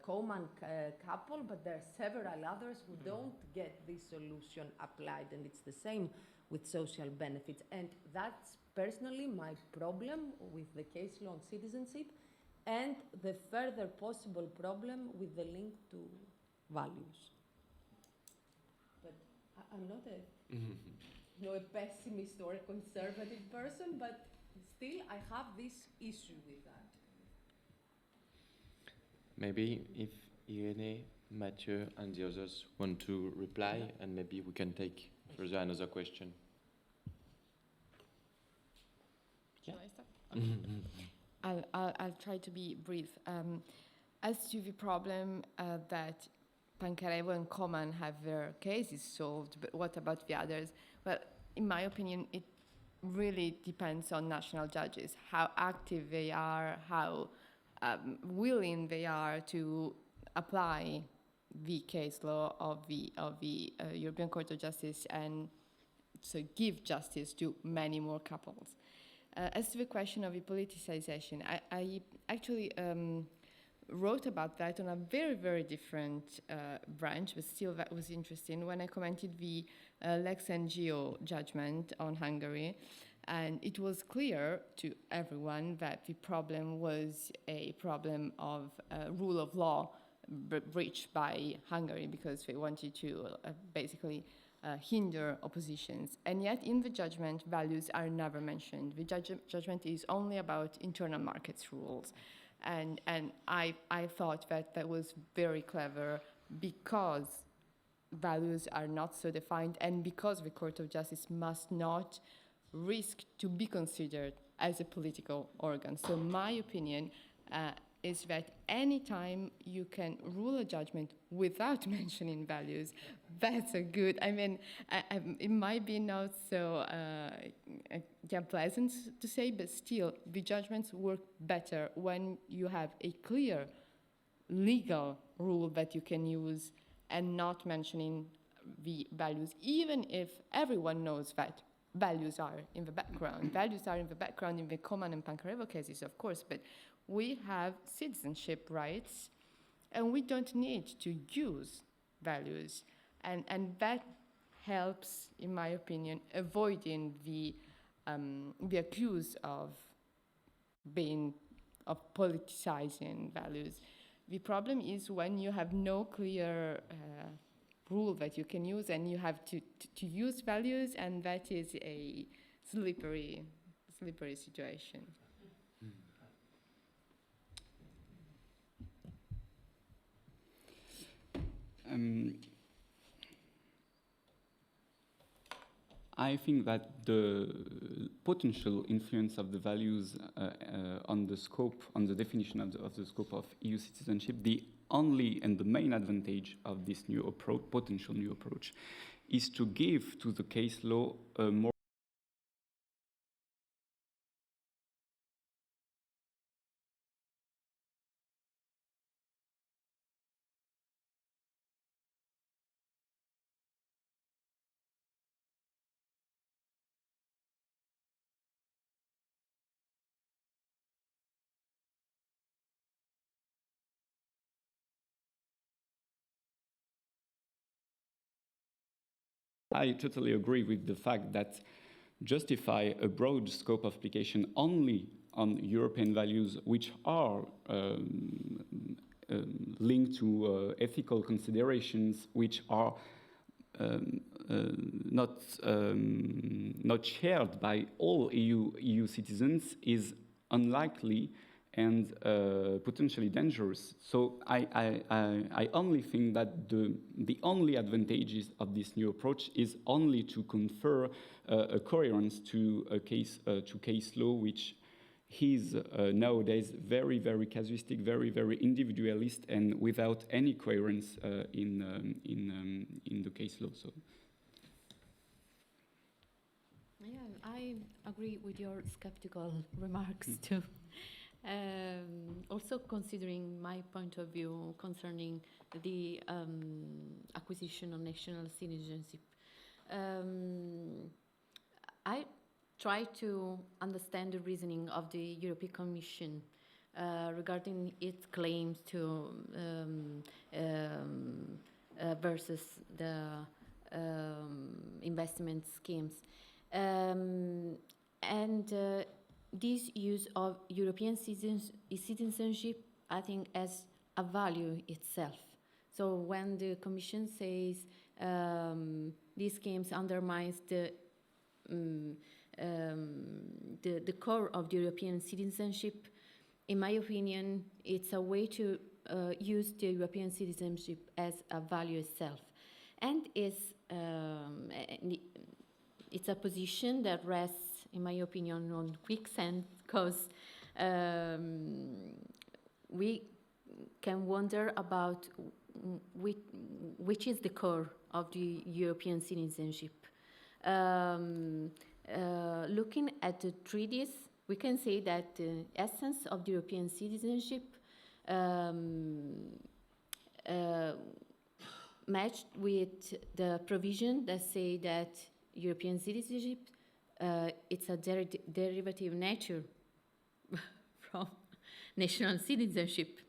Koman couple, but there are several others who don't get this solution applied, and it's the same with social benefits. And that's personally my problem with the case law on citizenship, and the further possible problem with the link to values. But I'm not a pessimist or a conservative person, but still I have this issue with that. Maybe if Irene, Mathieu, and the others want to reply, and maybe we can take further another question. Shall I start? I'll try to be brief. As to the problem that Pancarevo and Coman have their cases solved, but what about the others? Well, in my opinion, it really depends on national judges, how active they are, how willing they are to apply the case law of the European Court of Justice and so give justice to many more couples. As to the question of the politicization, I actually wrote about that on a very, very different branch, but still that was interesting, when I commented the Lex NGO judgment on Hungary. And it was clear to everyone that the problem was a problem of rule of law breached by Hungary, because they wanted to basically hinder oppositions. And yet in the judgment, values are never mentioned. The judgment is only about internal markets rules. And I thought that was very clever, because values are not so defined, and because the Court of Justice must not risk to be considered as a political organ. So my opinion is that anytime you can rule a judgment without mentioning values, that's a good, I mean, it might be not so pleasant to say, but still, the judgments work better when you have a clear legal rule that you can use and not mentioning the values, even if everyone knows that values are in the background. Values are in the background in the Coman and Pancarevo cases, of course, but we have citizenship rights, and we don't need to use values. And that helps, in my opinion, avoiding the accuse of politicizing values. The problem is when you have no clear rule that you can use, and you have to use values, and that is a slippery situation. I think that the potential influence of the values on the scope, on the definition of the scope of EU citizenship, the only and the main advantage of this new approach, potential new approach, is to give to the case law a more I totally agree with the fact that justify a broad scope of application only on European values which are linked to ethical considerations, which are not shared by all EU citizens, is unlikely and potentially dangerous. So I only think that the only advantages of this new approach is only to confer a coherence to case law, which is nowadays very, very casuistic, very, very individualist, and without any coherence in the case law. So. Yeah, I agree with your skeptical remarks too. Also considering my point of view concerning the acquisition of national citizenship, I try to understand the reasoning of the European Commission regarding its claims to versus the investment schemes. This use of European citizenship, I think, as a value itself. So when the Commission says these schemes undermines the core of the European citizenship, in my opinion, it's a way to use the European citizenship as a value itself, and it's a position that rests, in my opinion, on quicksand, because we can wonder about which is the core of the European citizenship. Looking at the treaties, we can say that the essence of the European citizenship matched with the provision that say that European citizenship it's a derivative nature from national citizenship.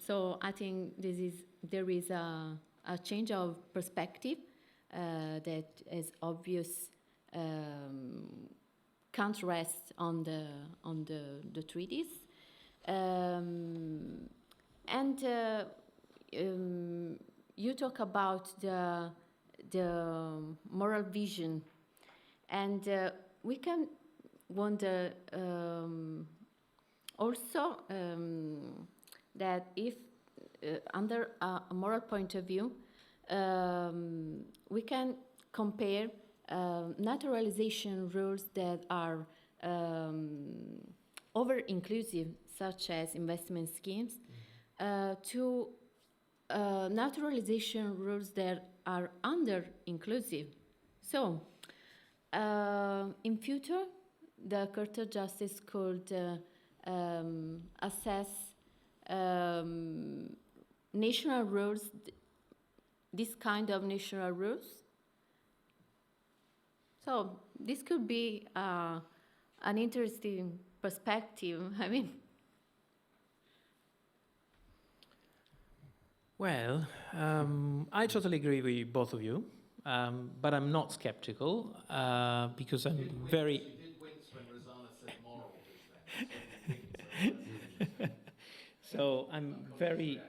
So I think there is a change of perspective that is obvious, can't rest on the treaties, you talk about the moral vision. And we can wonder also that if, under a moral point of view, we can compare naturalization rules that are over-inclusive, such as investment schemes, to naturalization rules that are under-inclusive. So, in future, the Court of Justice could assess national rules, this kind of national rules. So this could be an interesting perspective. I mean, well, I totally agree with both of you. But I'm not skeptical because I'm very. You did wince when Rosanna said moral just then. So I'm very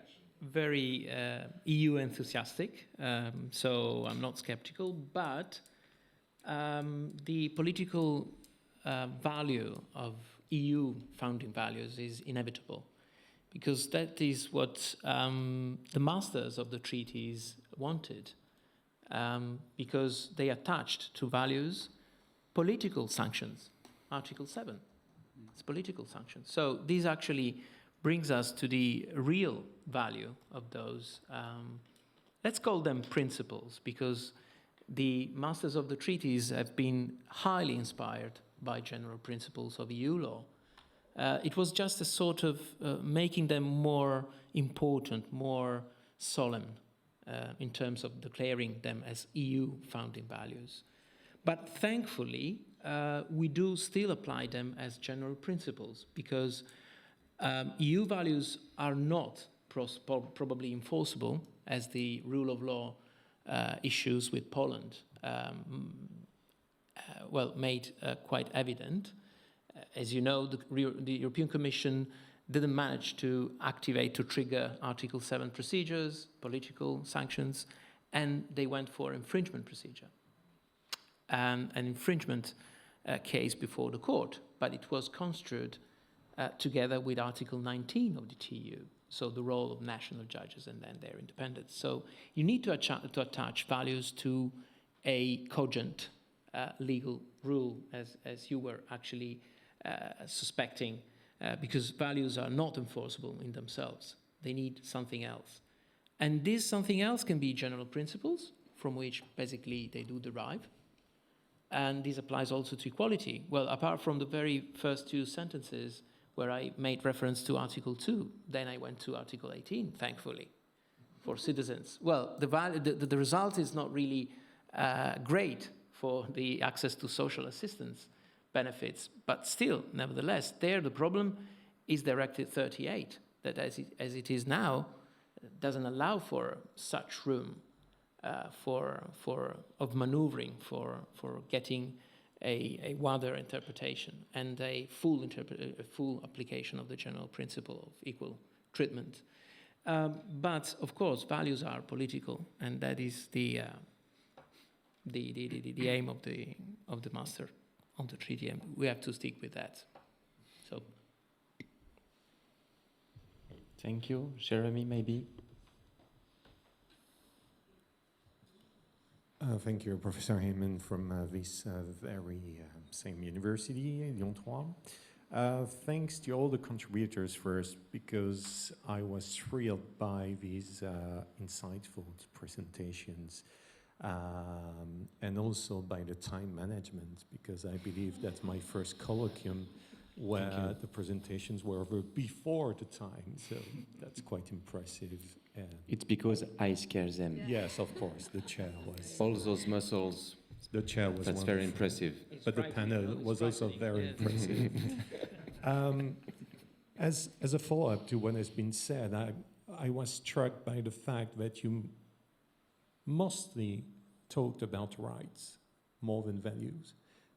EU enthusiastic. So I'm not skeptical, but the political value of EU founding values is inevitable, because that is what the masters of the treaties wanted. because they attached to values political sanctions. Article 7, it's political sanctions. So this actually brings us to the real value of those, let's call them principles, because the masters of the treaties have been highly inspired by general principles of EU law. It was just a sort of making them more important, more solemn in terms of declaring them as EU founding values. But thankfully, we do still apply them as general principles, because EU values are not probably enforceable, as the rule of law issues with Poland made quite evident. As you know, the European Commission didn't manage to trigger Article 7 procedures, political sanctions, and they went for infringement procedure. An infringement case before the court, but it was construed together with Article 19 of the TEU, so the role of national judges and then their independence. So you need to attach values to a cogent legal rule, as you were actually suspecting, because values are not enforceable in themselves. They need something else. And this something else can be general principles, from which basically they do derive. And this applies also to equality. Well, apart from the very first two sentences where I made reference to Article 2, then I went to Article 18, thankfully, for citizens. Well, the result is not really great for the access to social assistance benefits, but still, nevertheless, there the problem is Directive 38, that as it is now, doesn't allow for such room of maneuvering for getting a wider interpretation and a full application of the general principle of equal treatment. But of course, values are political, and that is the aim of the master of the treaty, and we have to stick with that. So, thank you, Jeremy. Maybe. Thank you, Professor Heyman from this very same university, Lyon 3. Thanks to all the contributors first, because I was thrilled by these insightful presentations, and also by the time management, because I believe that's my first colloquium where the presentations were over before the time, so that's quite impressive. It's because I scare them. Yes, of course, the chair was... All those muscles. The chair was That's wonderful. very impressive. But the panel was also very impressive. As a follow-up to what has been said, I was struck by the fact that you mostly talked about rights more than values.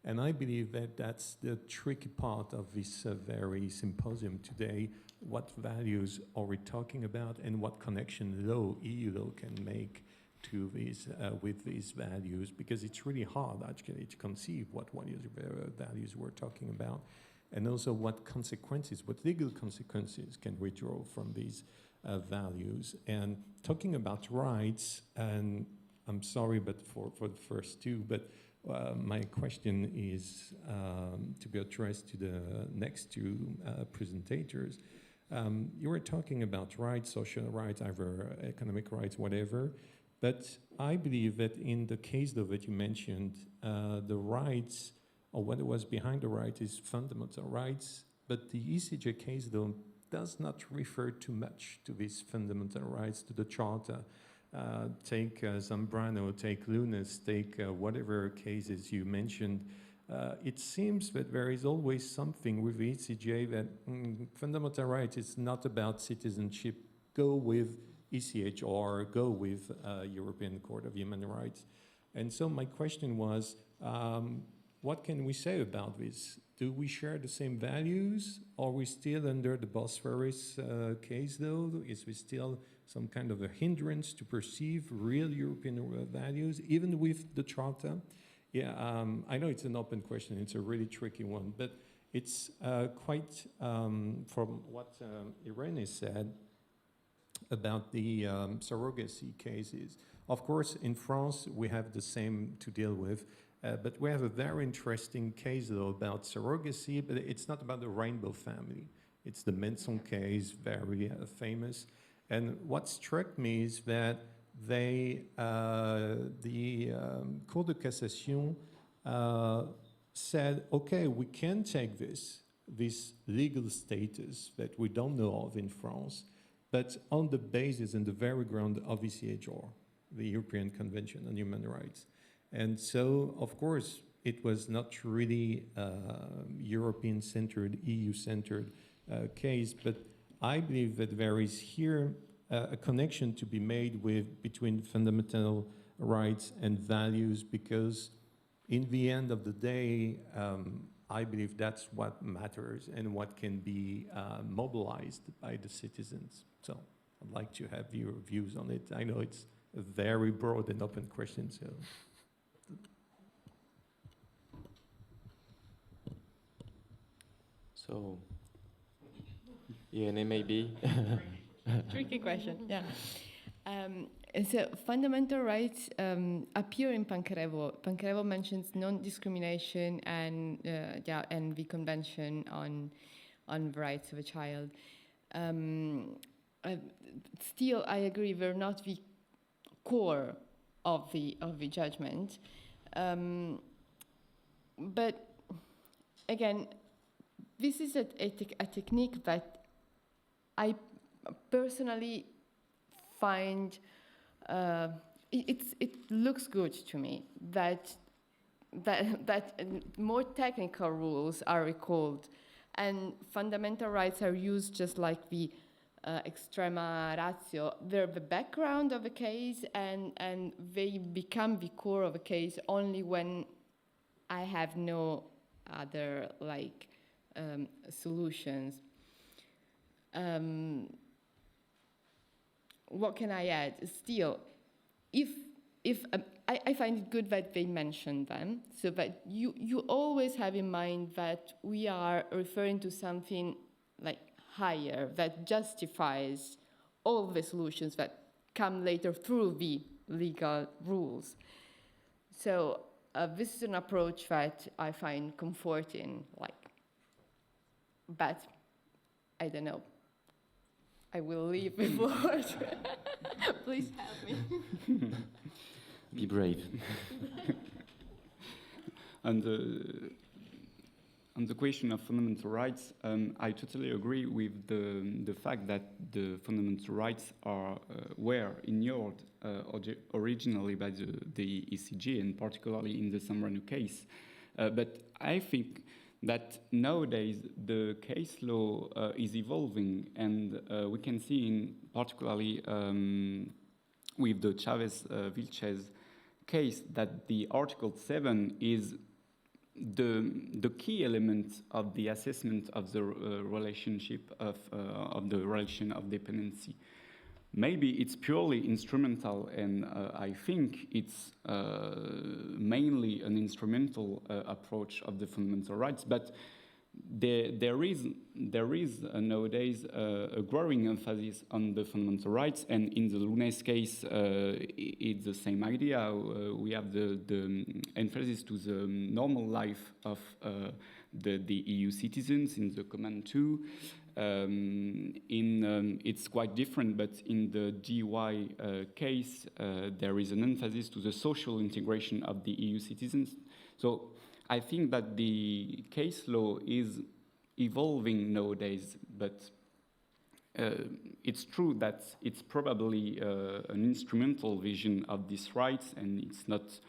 And I believe that that's the tricky part of this very symposium today. What values are we talking about, and what connection EU law can make to these, with these values? Because it's really hard actually to conceive what values we're talking about, and also what legal consequences can we draw from these values. And talking about rights, and I'm sorry, but for the first two, but my question is to be addressed to the next two presentators. You were talking about rights, social rights, either economic rights, whatever, but I believe that in the case though that you mentioned, the rights, or what was behind the right, is fundamental rights, but the ECJ case though does not refer too much to these fundamental rights, to the Charter. Take Zambrano, take Lunas, take whatever cases you mentioned. It seems that there is always something with the ECJ that fundamental rights is not about citizenship. Go with ECHR, go with European Court of Human Rights. And so my question was, what can we say about this? Do we share the same values? Are we still under the Bosphorus case though? Is we still some kind of a hindrance to perceive real European values, even with the Charter? Yeah, I know it's an open question, it's a really tricky one, but it's quite, from what Irene said, about the surrogacy cases. Of course, in France, we have the same to deal with, but we have a very interesting case, though, about surrogacy, but it's not about the rainbow family. It's the Menson case, very famous. And what struck me is that the Cour de Cassation said, okay, we can take this legal status that we don't know of in France, but on the basis and the very ground of ECHR, the European Convention on Human Rights. And so, of course, it was not really European-centered, EU-centered case, but I believe that there is here a connection to be made between fundamental rights and values, because in the end of the day, I believe that's what matters and what can be mobilized by the citizens. So I'd like to have your views on it. I know it's a very broad and open question, so. So, Iene, maybe? Tricky question, yeah. So fundamental rights appear in Pancarevo. Pancarevo mentions non-discrimination and the Convention on the Rights of a Child. Still, I agree, we're not the core of the judgment, but again, this is a technique that I personally find it looks good to me that more technical rules are recalled and fundamental rights are used just like the extrema ratio. They're the background of a case and they become the core of a case only when I have no other solutions. What can I add? Still, if I find it good that they mention them, so that you always have in mind that we are referring to something like higher that justifies all the solutions that come later through the legal rules. So this is an approach that I find comforting, but I don't know. I will leave the floor. Please help me. Be brave. On the question of fundamental rights, I totally agree with the fact that the fundamental rights were ignored originally by the ECJ, and particularly in the Zambrano case. But I think that nowadays the case law is evolving, and we can see particularly with the Chavez-Vilches case that the Article 7 is the key element of the assessment of the relationship of the relation of dependency. Maybe it's purely instrumental, and I think it's mainly an instrumental approach of the fundamental rights. But there is nowadays a growing emphasis on the fundamental rights, and in the Lunes case, it's the same idea. We have the emphasis to the normal life of the EU citizens in the Command 2. It's quite different, but in the DY case, there is an emphasis to the social integration of the EU citizens. So I think that the case law is evolving nowadays, but it's true that it's probably an instrumental vision of these rights, and it's not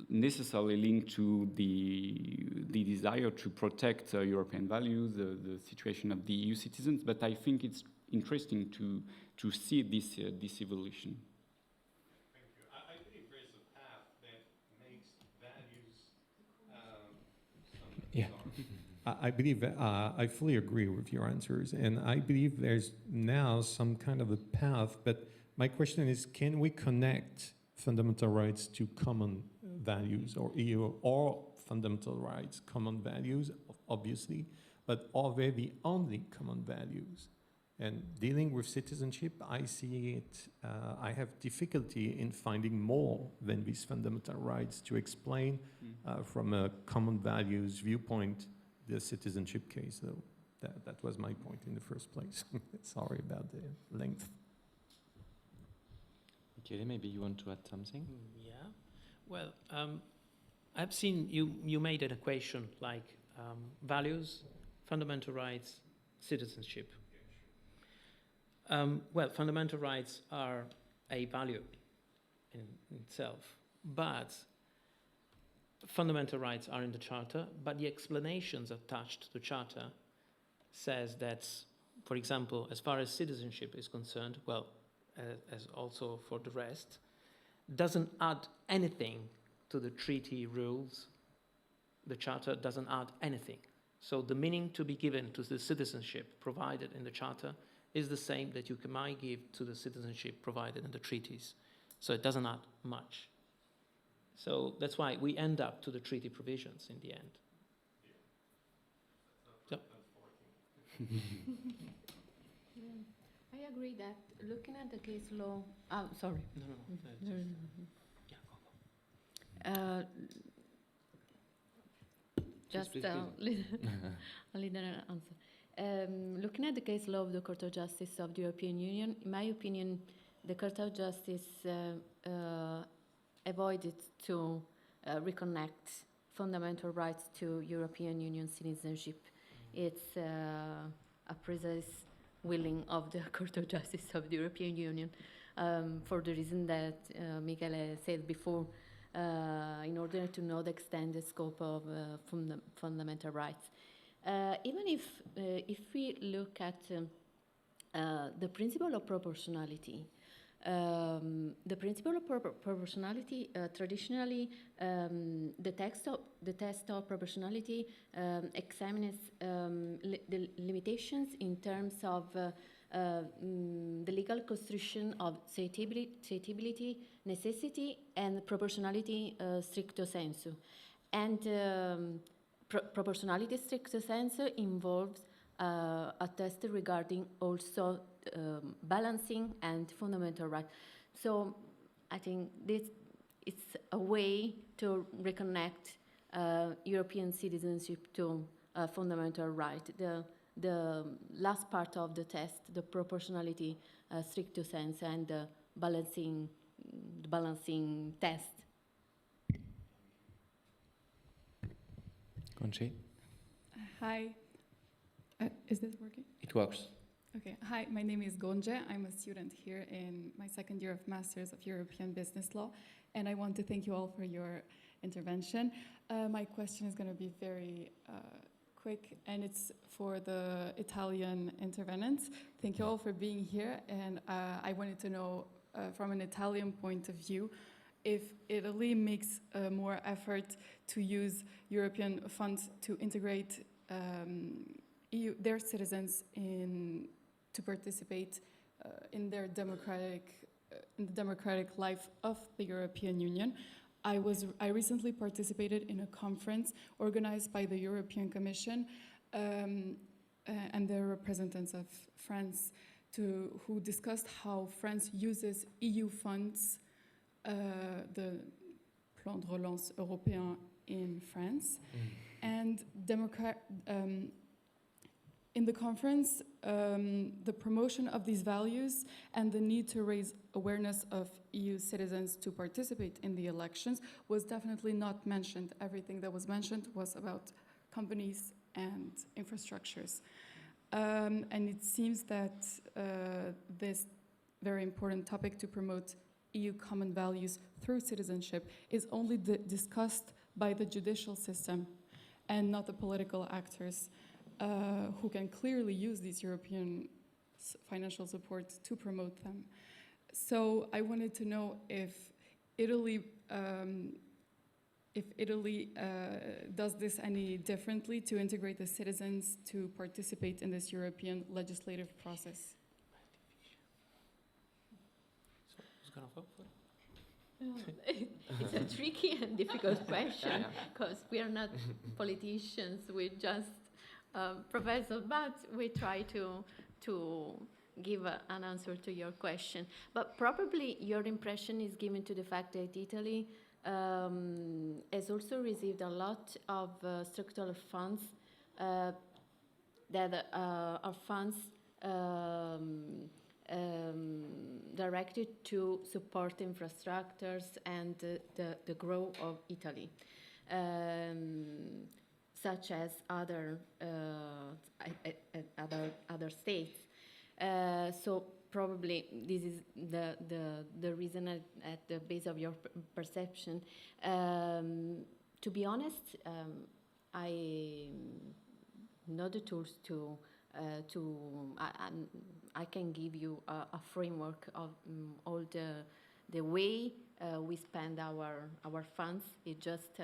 necessarily linked to the desire to protect European values, the situation of the EU citizens, but I think it's interesting to see this evolution. Thank you. I believe there's a path that makes values I believe I fully agree with your answers, and I believe there's now some kind of a path, but my question is, can we connect fundamental rights to common values, or EU or fundamental rights, common values, obviously, but are they the only common values? And dealing with citizenship, I see it, I have difficulty in finding more than these fundamental rights to explain from a common values viewpoint the citizenship case, though. That was my point in the first place. Sorry about the length. Okay, maybe you want to add something? Yeah. Well, I've seen you made an equation like values, fundamental rights, citizenship. Well, fundamental rights are a value in itself, but fundamental rights are in the Charter, but the explanations attached to the Charter says that, for example, as far as citizenship is concerned, well, as also for the rest, doesn't add anything to the treaty rules. The Charter doesn't add anything. So the meaning to be given to the citizenship provided in the Charter is the same that you might give to the citizenship provided in the treaties. So it doesn't add much. So that's why we end up to the treaty provisions in the end. Yep. I agree that looking at the case law, sorry. No. Yeah, go. Just please. a little answer. Looking at the case law of the Court of Justice of the European Union, in my opinion, the Court of Justice avoided to reconnect fundamental rights to European Union citizenship. It's a precise willing of the Court of Justice of the European Union for the reason that Michele said before, in order to not extend the scope of fundamental rights. Even if we look at the principle of proportionality, the principle of proportionality traditionally, the test of proportionality examines the limitations in terms of the legal construction of suitability, necessity, and proportionality stricto sensu. And proportionality stricto sensu involves a test regarding also balancing and fundamental rights. So I think this it's a way to reconnect European citizenship to fundamental right. The last part of the test, the proportionality stricto sensu, and the balancing test. Conchi? Hi. Is this working? It works. Okay. Hi, my name is Gonje. I'm a student here in my second year of Masters of European Business Law, and I want to thank you all for your intervention. My question is going to be very quick, and it's for the Italian intervenants. Thank you all for being here, and I wanted to know, from an Italian point of view, if Italy makes more effort to use European funds to integrate their citizens to participate in their democratic life of the European Union. I recently participated in a conference organized by the European Commission and the representatives of France who discussed how France uses EU funds, the Plan de Relance européen in France, and in the conference, the promotion of these values and the need to raise awareness of EU citizens to participate in the elections was definitely not mentioned. Everything that was mentioned was about companies and infrastructures. And it seems that this very important topic to promote EU common values through citizenship is only discussed by the judicial system and not the political actors. Who can clearly use these European financial support to promote them. So I wanted to know if Italy does this any differently to integrate the citizens to participate in this European legislative process. So who's going to vote for it? It's a tricky and difficult question because we are not politicians, we just professors, but we try to to give an answer to your question. But probably your impression is given to the fact that Italy has also received a lot of structural funds that are funds directed to support infrastructures and the growth of Italy, such as other states. So probably this is the reason at the base of your perception. To be honest, I know the tools to I can give you a framework of all the way we spend our funds. It just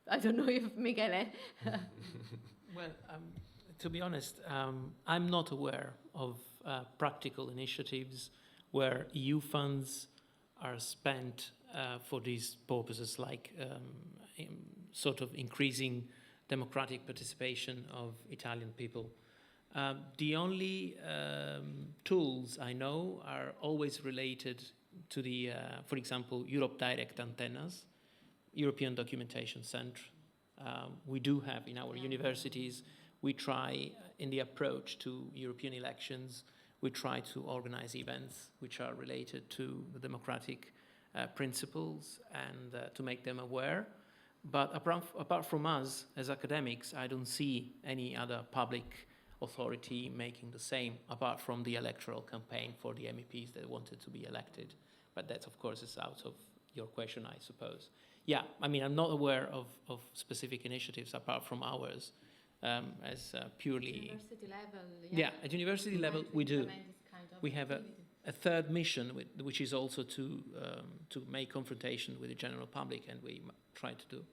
I don't know if Gaëlle. Well, to be honest, I'm not aware of practical initiatives where EU funds are spent for these purposes, like sort of increasing democratic participation of Italian people. The only tools I know are always related to the, for example, Europe Direct antennas, European Documentation Center. We do have in our universities, we try in the approach to European elections, we try to organize events which are related to the democratic principles and to make them aware. But apart from us as academics, I don't see any other public authority making the same, apart from the electoral campaign for the MEPs that wanted to be elected. But that, of course, is out of your question, I suppose. Yeah, I mean, I'm not aware of specific initiatives apart from ours as purely... University level, yeah, at university level, we do. We have a third mission, which is also to make confrontation with the general public, and we try to do.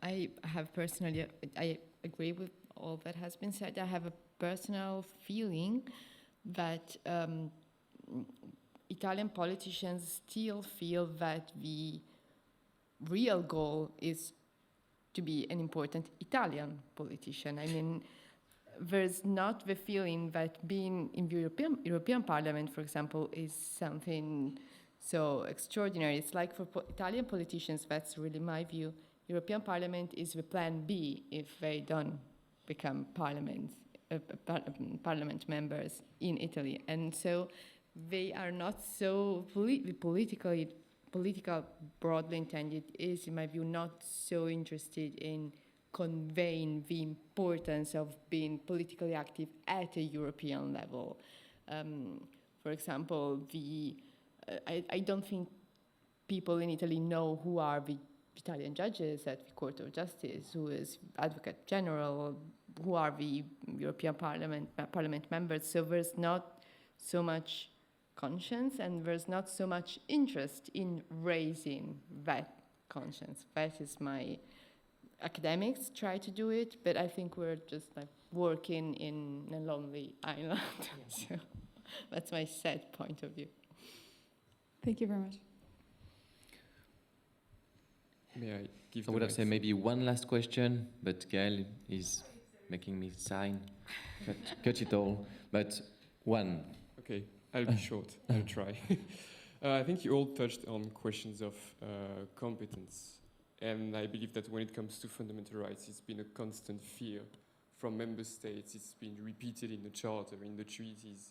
I have personally, I agree with all that has been said. I have a personal feeling that Italian politicians still feel that the real goal is to be an important Italian politician. I mean, there's not the feeling that being in the European Parliament, for example, is something so extraordinary. It's like for Italian politicians, that's really my view, European Parliament is the plan B if they don't become parliament members in Italy. And so they are not so political, broadly intended, is, in my view, not so interested in conveying the importance of being politically active at a European level. For example, I don't think people in Italy know who are the Italian judges at the Court of Justice, who is Advocate General, who are the European Parliament members. So there's not so much conscience and there's not so much interest in raising that conscience. That is my... Academics try to do it, but I think we're just like working in a lonely island. So that's my sad point of view. Thank you very much. May I give I would have said maybe one last question, but Gaëlle is making me sign. Cut it all. But one. Okay, I'll be short. I'll try. I think you all touched on questions of competence. And I believe that when it comes to fundamental rights, it's been a constant fear from member states. It's been repeated in the Charter, in the treaties,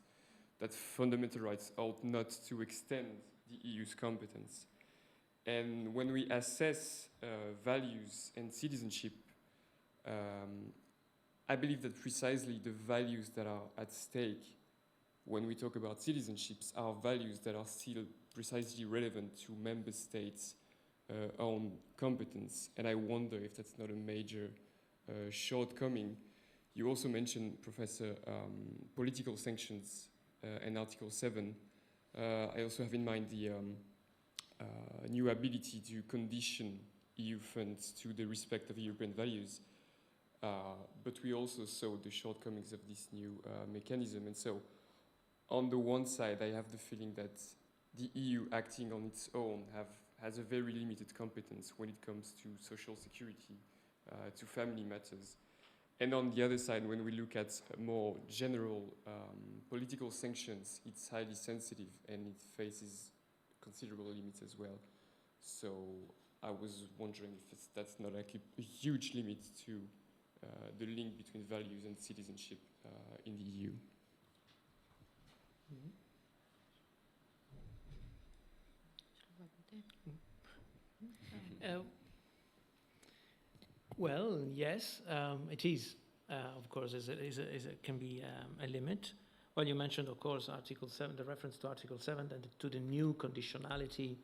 that fundamental rights ought not to extend the EU's competence. And when we assess values and citizenship, I believe that precisely the values that are at stake when we talk about citizenships are values that are still precisely relevant to member states' own competence. And I wonder if that's not a major shortcoming. You also mentioned, Professor, political sanctions and Article 7. I also have in mind the new ability to condition EU funds to the respect of European values. But we also saw the shortcomings of this new mechanism. And so, on the one side, I have the feeling that the EU acting on its own has a very limited competence when it comes to social security, to family matters. And on the other side, when we look at more general political sanctions, it's highly sensitive and it faces considerable limits as well. So I was wondering if that's not like a huge limit to the link between values and citizenship in the EU. Well, yes, it is. Of course, can be a limit. Well, you mentioned, of course, Article 7, the reference to Article 7 and to the new conditionality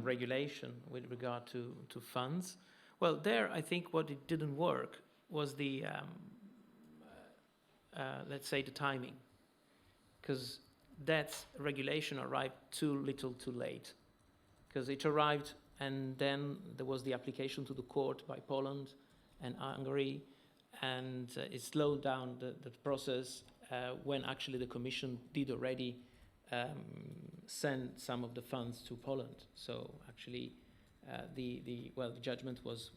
regulation with regard to funds. Well, there, I think what it didn't work was the, let's say, the timing, because that regulation arrived too little too late, because it arrived and then there was the application to the court by Poland and Hungary, and it slowed down the process when actually the Commission did already send some of the funds to Poland. So actually, the judgment was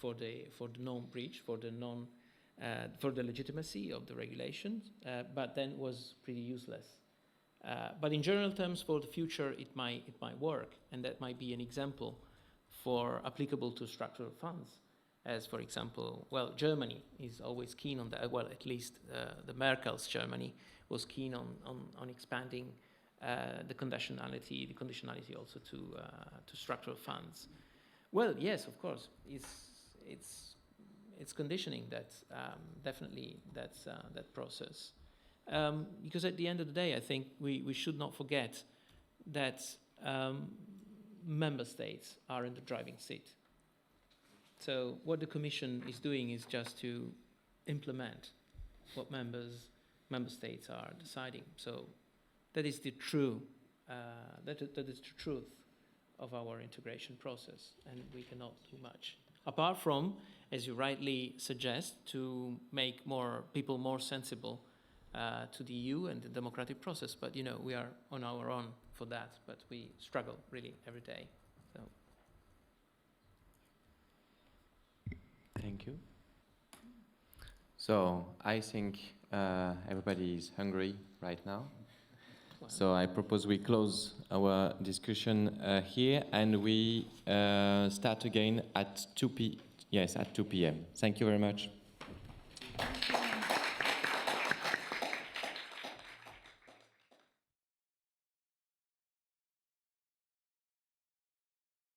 for the non-breach, for the legitimacy of the regulations, but then was pretty useless. But in general terms, for the future, it might work, and that might be an example for applicable to structural funds. As for example, well, Germany is always keen on that. Well, at least the Merkel's Germany was keen on expanding the conditionality also to structural funds. Well, yes, of course, it's conditioning that definitely that process. Because at the end of the day, I think we should not forget that member states are in the driving seat. So what the Commission is doing is just to implement what member states are deciding. So that is the true that is the truth of our integration process, and we cannot do much apart from, as you rightly suggest, to make more people more sensible to the EU and the democratic process. But you know, we are on our own for that, but we struggle really every day. So. Thank you. So I think everybody is hungry right now. Wow. So I propose we close our discussion here, and we start again at 2 p.m. Thank you very much.